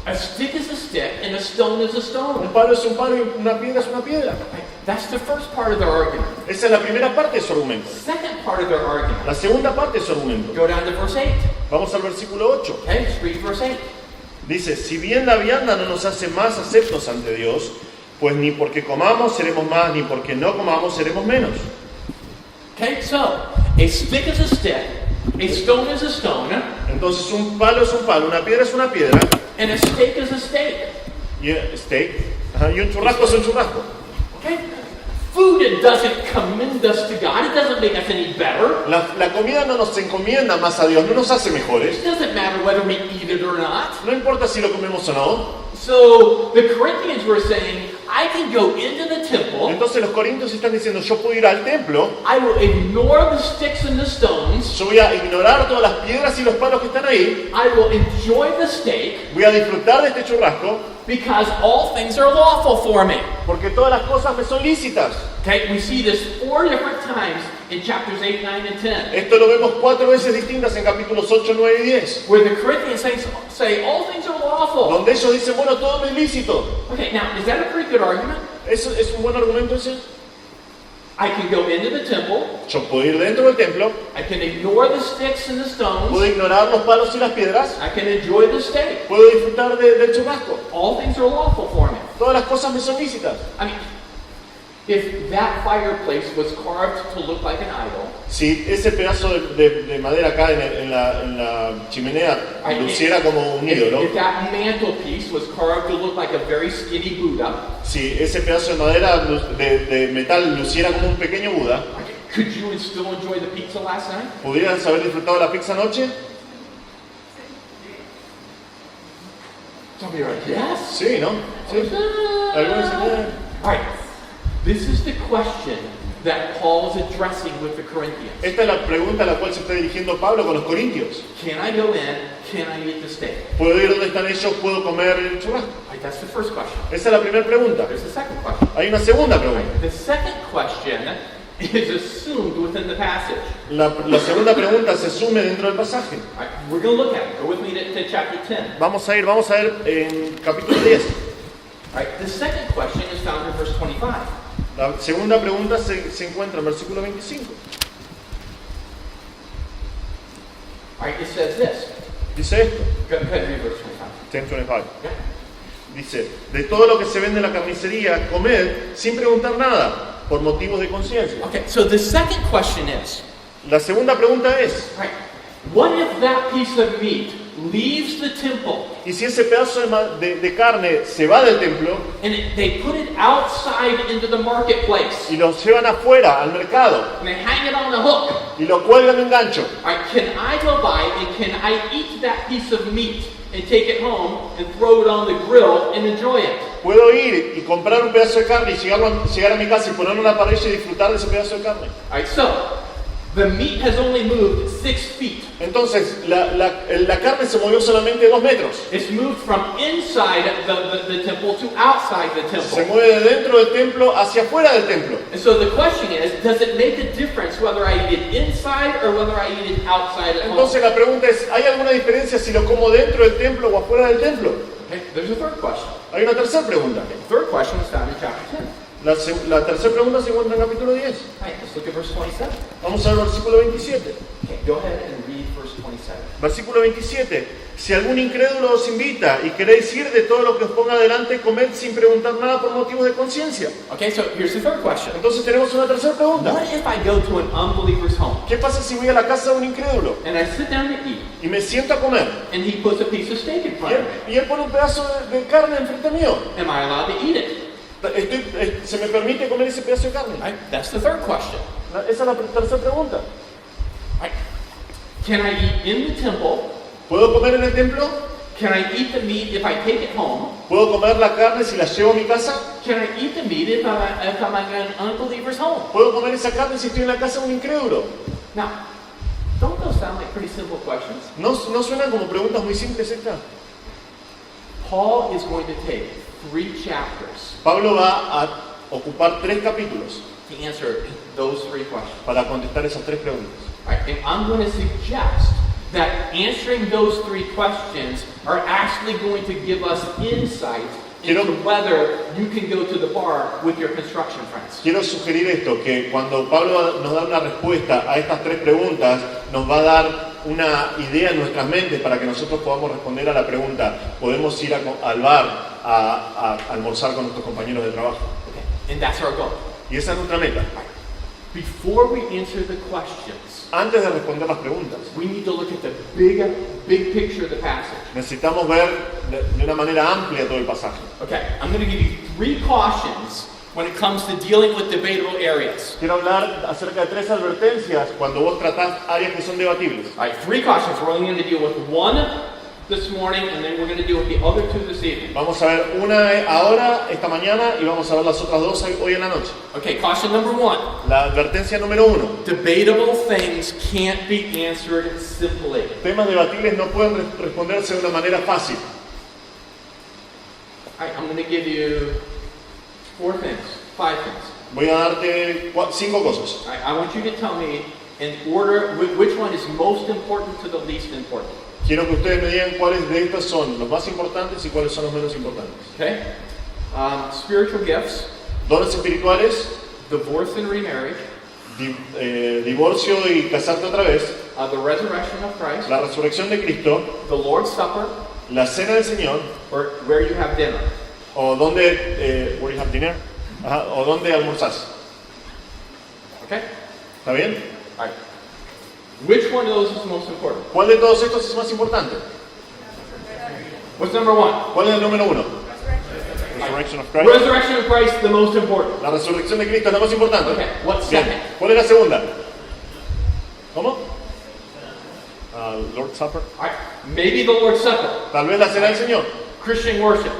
A stick is a stick and a stone is a stone. Un palo es un palo y una piedra es una piedra. Right? That's the first part of their argument. Esa es la primera parte de su argumento. Second part of their argument. La segunda parte de su argumento. Go down to verse 8. Vamos al versículo 8. Okay, just read verse 8. Dice, si bien la vianda no nos hace más aceptos ante Dios, pues ni porque comamos seremos más, ni porque no comamos seremos menos. Okay, so a stick is a stick, a stone is a stone, Entonces un palo es un palo, una piedra es una piedra, and a steak is a steak. y un churrasco es un churrasco. Okay? Food, it doesn't commend us to God. It doesn't make us any better. La comida no nos encomienda más a Dios, no nos hace mejores. It doesn't matter whether we eat it or not. No importa si lo comemos o no. So the Corinthians were saying, I can go into the temple, Entonces los corintios están diciendo, yo puedo ir al templo, I will ignore the sticks and the stones, yo voy a ignorar todas las piedras y los palos que están ahí, I will enjoy the steak, voy a disfrutar de este churrasco, because all things are lawful for me. porque todas las cosas me son lícitas. Okay, we see this 4 different times in chapters 8, 9, and 10. Esto lo vemos 4 veces distintas en capítulos 8, 9 y 10. Where the Corinthians say all things are lawful. Donde ellos dicen, bueno, todo me es lícito. Okay, now, is that a pretty good argument? ¿Eso es un buen argumento ese? I can go into the temple, Yo puedo ir dentro del templo, I can ignore the sticks and the puedo stones, ignorar los palos y las piedras, I can enjoy the steak. puedo disfrutar del churrasco. All things are lawful for me. Todas las cosas me son lícitas. I mean, if that fireplace was carved to look like an idol, Si ese pedazo de madera acá en la chimenea luciera como un ídolo, if that mantelpiece was carved to look like a very skinny Buddha, si ese pedazo de madera de metal luciera como un pequeño Buda, could you still enjoy the pizza last night? ¿pudieras haber disfrutado la pizza anoche? Some of you are like, yes. Sí, ¿no? Sí. Algunos dicen, All right. This is the question that Paul is addressing with the Corinthians. Esta es la pregunta a la cual se está dirigiendo Pablo con los corintios. Can I go in? Can I eat the steak? ¿Puedo ir donde están ellos? ¿Puedo comer el churrasco? All right, that's the first question. Esa es la primera pregunta. There's the second question. Hay una segunda All pregunta. right, the second question is assumed within the passage. La segunda pregunta se sume dentro del pasaje. All right, we're going to look at it. Go with me to chapter 10. Vamos a ver en capítulo 10. All right, the second question is found in verse 25. La segunda pregunta se encuentra en versículo 25. All right, it says this. Dice esto, Go ahead and read verse 25. 10:25. Yeah. Dice, de todo lo que se vende en la carnicería, comed sin preguntar nada, por motivos de conciencia. Okay, so the second question is, La segunda pregunta es, right, what if that piece of meat leaves the temple ¿y si ese pedazo de carne se va del templo and they put it outside into the marketplace y lo llevan afuera, al mercado, and they hang it on a hook? y lo cuelgan en un gancho? All right, can I go by and can I eat that piece of meat and take it home and throw it on the grill and enjoy it? Puedo ir y comprar un pedazo de carne y llegar a mi casa y ponerlo en la parrilla y disfrutar de ese pedazo de carne. All right, so the meat has only moved 6 feet. Entonces, la carne se movió solamente 2 metros. It's moved from inside the temple to outside the Se temple. mueve de dentro del templo hacia afuera del templo. And so the question is, does it make a difference whether I eat it inside or whether I eat it outside at home? Entonces la pregunta es, ¿hay alguna diferencia si lo como dentro del templo o afuera del templo? Okay, there's a third question. Hay una tercera pregunta. The third question is found in chapter 10. La tercera pregunta se encuentra en el capítulo 10. All right, let's look at verse 27. Vamos al versículo 27. Okay, go ahead and read verse 27. Versículo 27. Si algún incrédulo os invita y queréis ir de todo lo que os ponga delante, comed sin preguntar nada por motivos de conciencia. Okay, so here's the third question. Entonces tenemos una tercera pregunta. What if I go to an unbeliever's home ¿Qué pasa si voy a la casa de un incrédulo and I sit down to eat y me siento a comer and he puts a piece of steak in front of me? y él pone un pedazo de carne enfrente mío? Am I allowed to eat it? ¿Se me permite comer ese pedazo de carne? All right, that's the third question. Esa es la tercera pregunta. All right. Can I eat in the temple? ¿Puedo comer en el templo? Can I eat the meat if I take it home? ¿Puedo comer la carne si la llevo a mi casa? Can I eat the meat if I'm in an unbeliever's home? ¿Puedo comer esa carne si estoy en la casa de un incrédulo? Now, don't those sound like pretty simple questions? ¿No suenan como preguntas muy simples estas? Paul is going to take 3 chapters Pablo va a ocupar 3 capítulos to answer those 3 questions. para contestar esas 3 preguntas. All right, and I'm going to suggest that answering those 3 questions are actually going to give us insight into whether you can go to the bar with your construction friends. Quiero sugerir esto, que cuando Pablo nos da una respuesta a estas 3 preguntas, nos va a dar una idea en nuestras mentes para que nosotros podamos responder a la pregunta, ¿podemos ir al bar a almorzar con nuestros compañeros de trabajo? Okay, and that's our goal. Y esa es nuestra meta. Before we answer the questions, Antes de responder las preguntas, we need to look at the big picture of the passage. necesitamos ver de una manera amplia todo el pasaje. Okay, I'm going to give you 3 cautions when it comes to dealing with debatable areas. Quiero hablar acerca de 3 advertencias cuando vos tratás áreas que son debatibles. All right, 3 cautions. We're only going to deal with 1 this morning, and then we're going to deal with the other 2 this evening. Vamos a ver una ahora, esta mañana, y vamos a ver las otras 2 hoy en la noche. Okay, caution number 1. La advertencia número 1. Debatable things can't be answered simply. Temas debatibles no pueden responderse de una manera fácil. All right, I'm going to give you 4 things, 5 things. Voy a darte 5 cosas. All right, I want you to tell me in order which one is most important to the least important. Quiero que ustedes me digan cuáles de estas son los más importantes y cuáles son los menos importantes. Okay? Spiritual gifts, Dones espirituales, divorce and remarriage, divorcio y casarte otra vez, the resurrection of Christ, la resurrección de Cristo, the Lord's Supper, la cena del Señor, or where you have dinner. o donde where you have dinner, o donde almorzás. Okay? ¿Está bien? All right. Which one of those is most important? ¿Cuál de todos estos es más importante? What's number 1? ¿Cuál es el número 1? Resurrection of Christ. Resurrection of Christ, the most important. La resurrección de Cristo es la más importante. Okay, what's Bien. second? ¿Cuál es la segunda? ¿Cómo? Lord's Supper. All right. Maybe the Lord's Supper, Tal vez la cena del Señor. Christian worship.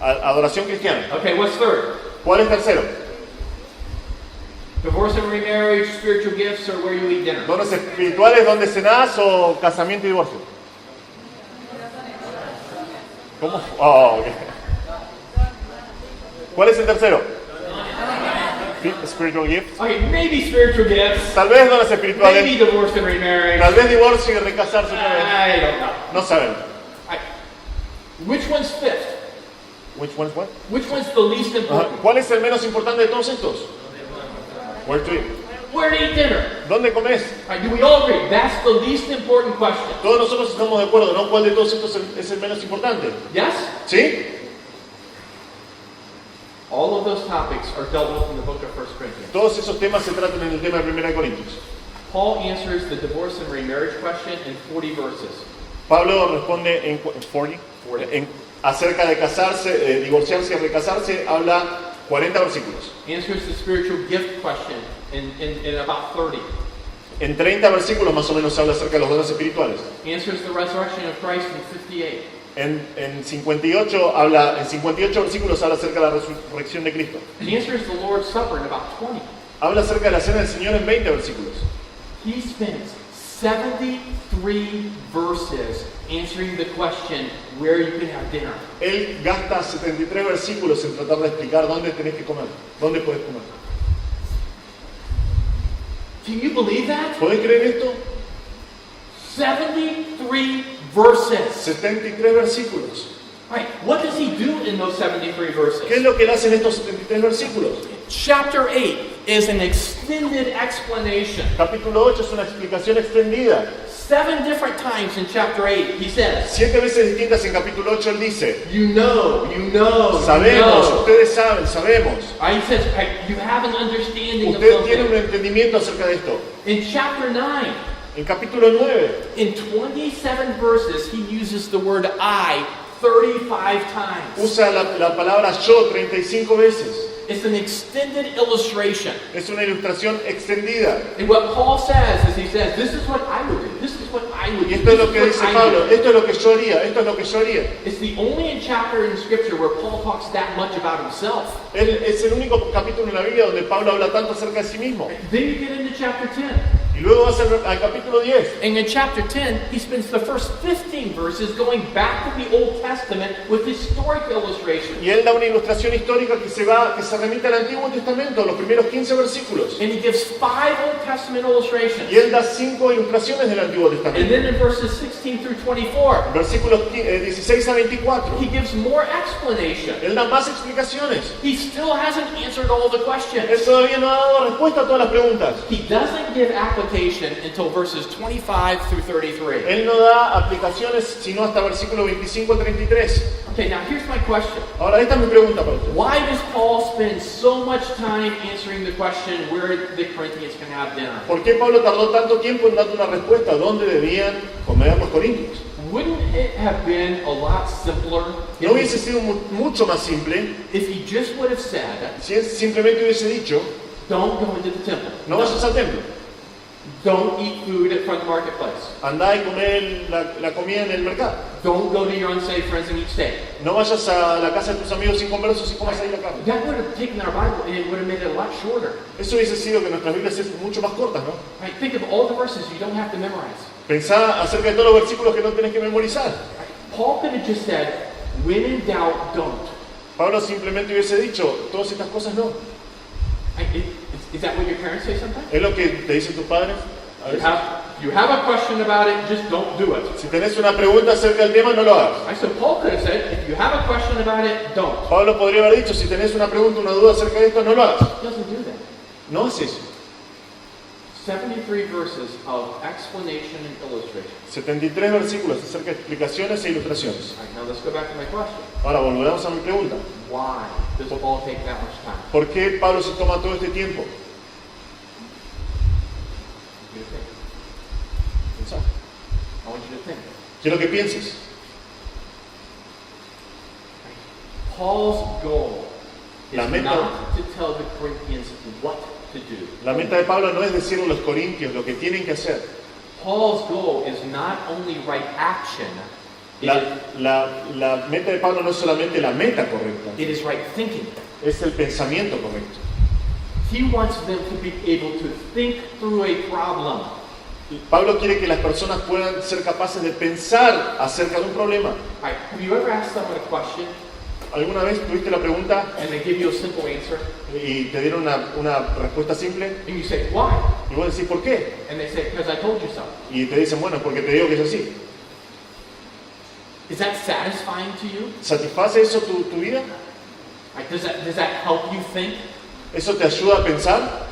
Adoración cristiana. Okay, what's third? ¿Cuál es tercero? Divorce and remarriage, spiritual gifts, or where you eat dinner. ¿Dones espirituales, donde cenás o casamiento y divorcio? ¿Cómo? Oh, okay. ¿Cuál es el tercero? Spiritual gifts. Okay, maybe spiritual gifts, Tal vez dones espirituales. maybe divorce and remarriage. Tal vez divorcio y recasarse otra vez. I don't know. No saben. Which one's fifth? Which one's what? Which one's the least important? ¿Cuál es el menos importante de todos estos? Where to eat. Where to eat dinner? ¿Dónde comes? Right, do we all agree? That's the least important question. Todos nosotros estamos de acuerdo, ¿no? ¿Cuál de todos estos es el menos importante? Yes? ¿Sí? All of those topics are dealt with in the book of 1 Corinthians. Todos esos temas se tratan en el tema de 1 Corintios. Paul answers the divorce and remarriage question in 40 verses. Pablo responde en 40, acerca de casarse, divorciarse y recasarse, habla 40 versículos. Answers the spiritual gift question in about 30. En 30 versículos más o menos habla acerca de los dones espirituales. Answers the resurrection of Christ in 58. En 58 versículos habla acerca de la resurrección de Cristo. Answers the Lord's Supper in about 20. Habla acerca de la cena del Señor en 20 versículos. He spends 73 verses answering the question where you can have dinner. Él gasta 73 versículos en tratar de explicar dónde tenés que comer, dónde puedes comer. Can you believe that? ¿Podés creer esto? 73 verses. 73 versículos. Right. What does he do in those 73 verses? ¿Qué es lo que él hace en estos 73 versículos? Chapter 8 is an extended explanation. Capítulo 8 es una explicación extendida. 7 different times in chapter 8 he says, 7 veces distintas en capítulo 8 él dice, you know, sabemos, ustedes saben, sabemos. He says, you have an understanding of Usted tiene un something. entendimiento acerca de esto. In chapter 9, En capítulo 9, in 27 verses, he uses the word I 35 times. usa la palabra yo 35 veces. It's an extended illustration. Es una ilustración extendida. And what Paul says is he says, this is what I would do. This is what I would do. Y esto es lo que This is dice what I Pablo, would do. esto es lo que yo haría, esto es lo que yo haría. It's the only chapter in Scripture where Paul talks that much about himself. Es el único capítulo en la Biblia donde Pablo habla tanto acerca de sí mismo. Then you get into chapter 10. Y luego vas al capítulo 10. And in chapter 10, he spends the first 15 verses going back to the Old Testament with historic illustrations. Y él da una ilustración histórica que se remite al Antiguo Testamento, los primeros 15 versículos. And he gives 5 Old Testament illustrations. Y él da 5 ilustraciones del Antiguo And Testamento. then in verses 16 through 24, Versículos 16 a 24. he gives more explanation. Él da más explicaciones. He still hasn't answered all the Él questions. todavía no ha dado respuesta a todas las preguntas. He doesn't give application until verses 25 through 33. Él no da aplicaciones sino hasta versículo 25 al 33. Okay, now here's my question. Ahora, esta es mi pregunta para usted. Why does Paul spend so much time answering the question where the Corinthians can have dinner? ¿Por qué Pablo tardó tanto tiempo en dar una respuesta a dónde debían comer los corintios? Wouldn't it have been a lot simpler ¿No hubiese sido mucho más simple if he just would have said, si él simplemente hubiese dicho, don't go into the temple, no vayas al templo, don't eat food from the marketplace, andá y comer la comida en el mercado, don't go to your unsaved friends and eat steak? no vayas a la casa de tus amigos inconversos y comas ahí la carne? That would have taken our Bible and it would have made it a lot shorter. Eso hubiese sido que nuestras Biblias es mucho más cortas, ¿no? Right? Think of all the verses you don't have to memorize. Pensá acerca de todos los versículos que no tenés que memorizar. Right? Paul could have just said, when in doubt, don't. Pablo simplemente hubiese dicho, todas estas cosas no. Right? Is that what your parents say sometimes? ¿Es lo que te dicen tus padres? A veces. You have a question about it, just don't do it. Si tenés una pregunta acerca del tema, no lo hagas. Right? So Paul could have said, if you have a question about it, don't. Pablo podría haber dicho, si tenés una pregunta, una duda acerca de esto, no lo hagas. He doesn't do that. No haces eso. 73 verses of explanation and illustration. 73 versículos acerca de explicaciones e ilustraciones. All right, now let's go back to my question. Ahora volvemos a mi pregunta. Why does Paul take that much time? ¿Por qué Pablo se toma todo este tiempo? You to think. Pensá. I want you to think. Quiero que pienses. Paul's goal is La meta- not to tell the Corinthians what to do. La meta de Pablo no es decirle a los corintios lo que tienen que hacer. Paul's goal is not only right action, La meta de Pablo no es solamente la meta correcta, it is right thinking. es el pensamiento correcto. He wants them to be able to think through a problem. Pablo quiere que las personas puedan ser capaces de pensar acerca de un problema. All right, have you ever asked someone a question ¿Alguna vez tuviste la pregunta and they give you a simple answer y te dieron una respuesta simple? and you say, why? Y vos decís, ¿por qué? And they say, because I told you so. Y te dicen, bueno, es porque te digo que es así. Is that satisfying to you? ¿Satisface eso tu vida? Like, does that help you think? ¿Eso te ayuda a pensar?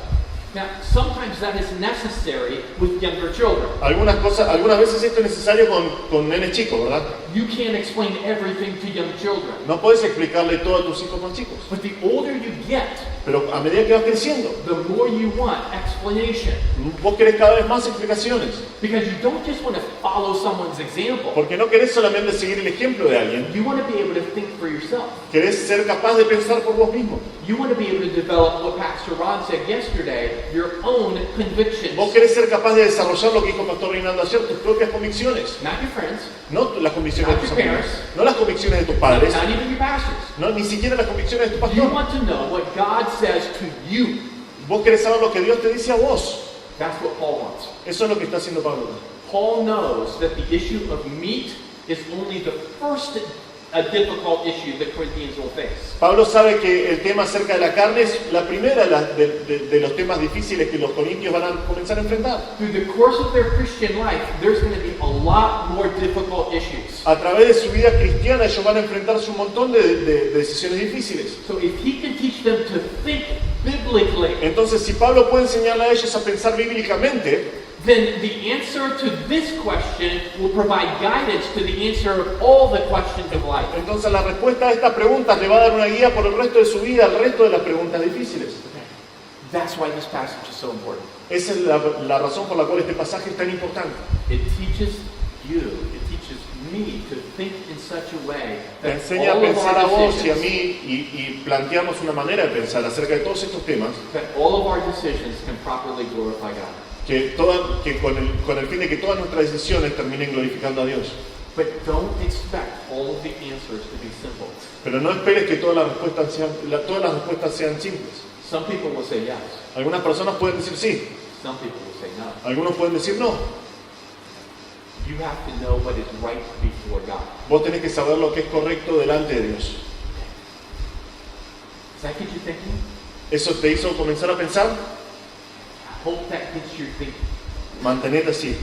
Now, sometimes that is necessary with younger children. Algunas veces esto es necesario con nenes chicos, ¿verdad? You can't explain everything to young children. No puedes explicarle todo a tus hijos más chicos. But the older you get, Pero a medida que vas creciendo, the more you want explanation. vos querés cada vez más explicaciones. Because you don't just want to follow someone's example. Porque no querés solamente seguir el ejemplo de alguien. You want to be able to think for yourself. Querés ser capaz de pensar por vos mismo. You want to be able to develop what Pastor Ron said yesterday, your own convictions. Vos querés ser capaz de desarrollar lo que dijo Pastor Reinaldo ayer, tus propias convicciones. Not your friends, No las convicciones Not de tus your amigos. parents. No las convicciones de tus padres. not even your pastors. No, ni siquiera las convicciones de tu You pastor. want to know what God says to you. Vos querés saber lo que Dios te dice a vos. That's what Paul wants. Eso es lo que está haciendo Pablo. Paul knows that the issue of meat is only the first difficult issue the Corinthians will face. Pablo sabe que el tema acerca de la carne es la primera de los temas difíciles que los corintios van a comenzar a enfrentar. Through the course of their Christian life, there's going to be a lot more difficult issues. A través de su vida cristiana ellos van a enfrentarse un montón de decisiones difíciles. So if he can teach them to think biblically, Entonces, si Pablo puede enseñarle a ellos a pensar bíblicamente, then the answer to this question will provide guidance to the answer of all the questions of life. entonces la respuesta a estas preguntas le va a dar una guía por el resto de su vida al resto de las preguntas difíciles. That's why this passage is so important. Esa es la razón por la cual este pasaje es tan importante. It teaches you, it teaches me to think in such a way Te that enseña a all of pensar a our vos y a decisions, mí y planteamos una manera de pensar acerca de todos estos temas that all of our decisions can properly glorify God. que con el fin de que todas nuestras decisiones terminen glorificando a Dios. But don't expect all of the answers to be simple. Pero no esperes que todas las respuestas sean simples. Some people will say yes. Algunas personas pueden decir sí, Some people will say no. algunos pueden decir no. You have to know what is right before God. Vos tenés que saber lo que es correcto delante de Dios. Does that get you thinking? ¿Eso te hizo comenzar a pensar? I hope that gets you thinking. Mantenete así.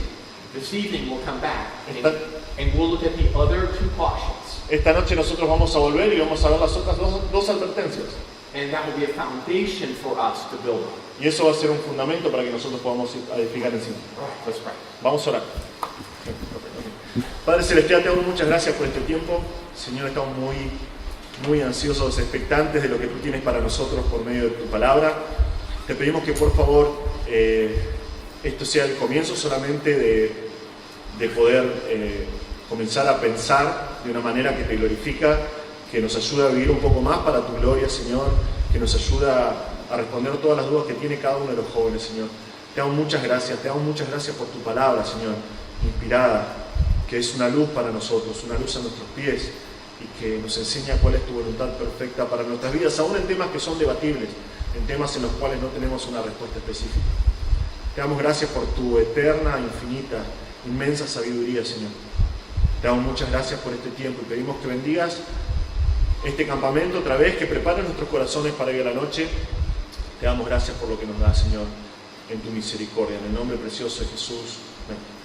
This evening we'll come back Esta- and we'll look at the other two cautions. Esta noche nosotros vamos a volver y vamos a ver las otras dos advertencias. And that will be a foundation for us to build on. Y eso va a ser un fundamento para que nosotros podamos edificar encima. All right, let's pray. Vamos a orar. Padre Celestial, te damos muchas gracias por este tiempo. Señor, estamos muy ansiosos, expectantes de lo que tú tienes para nosotros por medio de tu palabra. Te pedimos que por favor esto sea el comienzo solamente de poder comenzar a pensar de una manera que te glorifica, que nos ayuda a vivir un poco más para tu gloria, Señor, que nos ayuda a responder todas las dudas que tiene cada uno de los jóvenes, Señor. Te damos muchas gracias por tu palabra, Señor, inspirada, que es una luz para nosotros, una luz a nuestros pies y que nos enseña cuál es tu voluntad perfecta para nuestras vidas, aún en temas que son debatibles, en temas en los cuales no tenemos una respuesta específica. Te damos gracias por tu eterna, infinita, inmensa sabiduría, Señor. Te damos muchas gracias por este tiempo y pedimos que bendigas este campamento otra vez, que prepares nuestros corazones para ir a la noche. Te damos gracias por lo que nos das, Señor, en tu misericordia. En el nombre precioso de Jesús. Amén.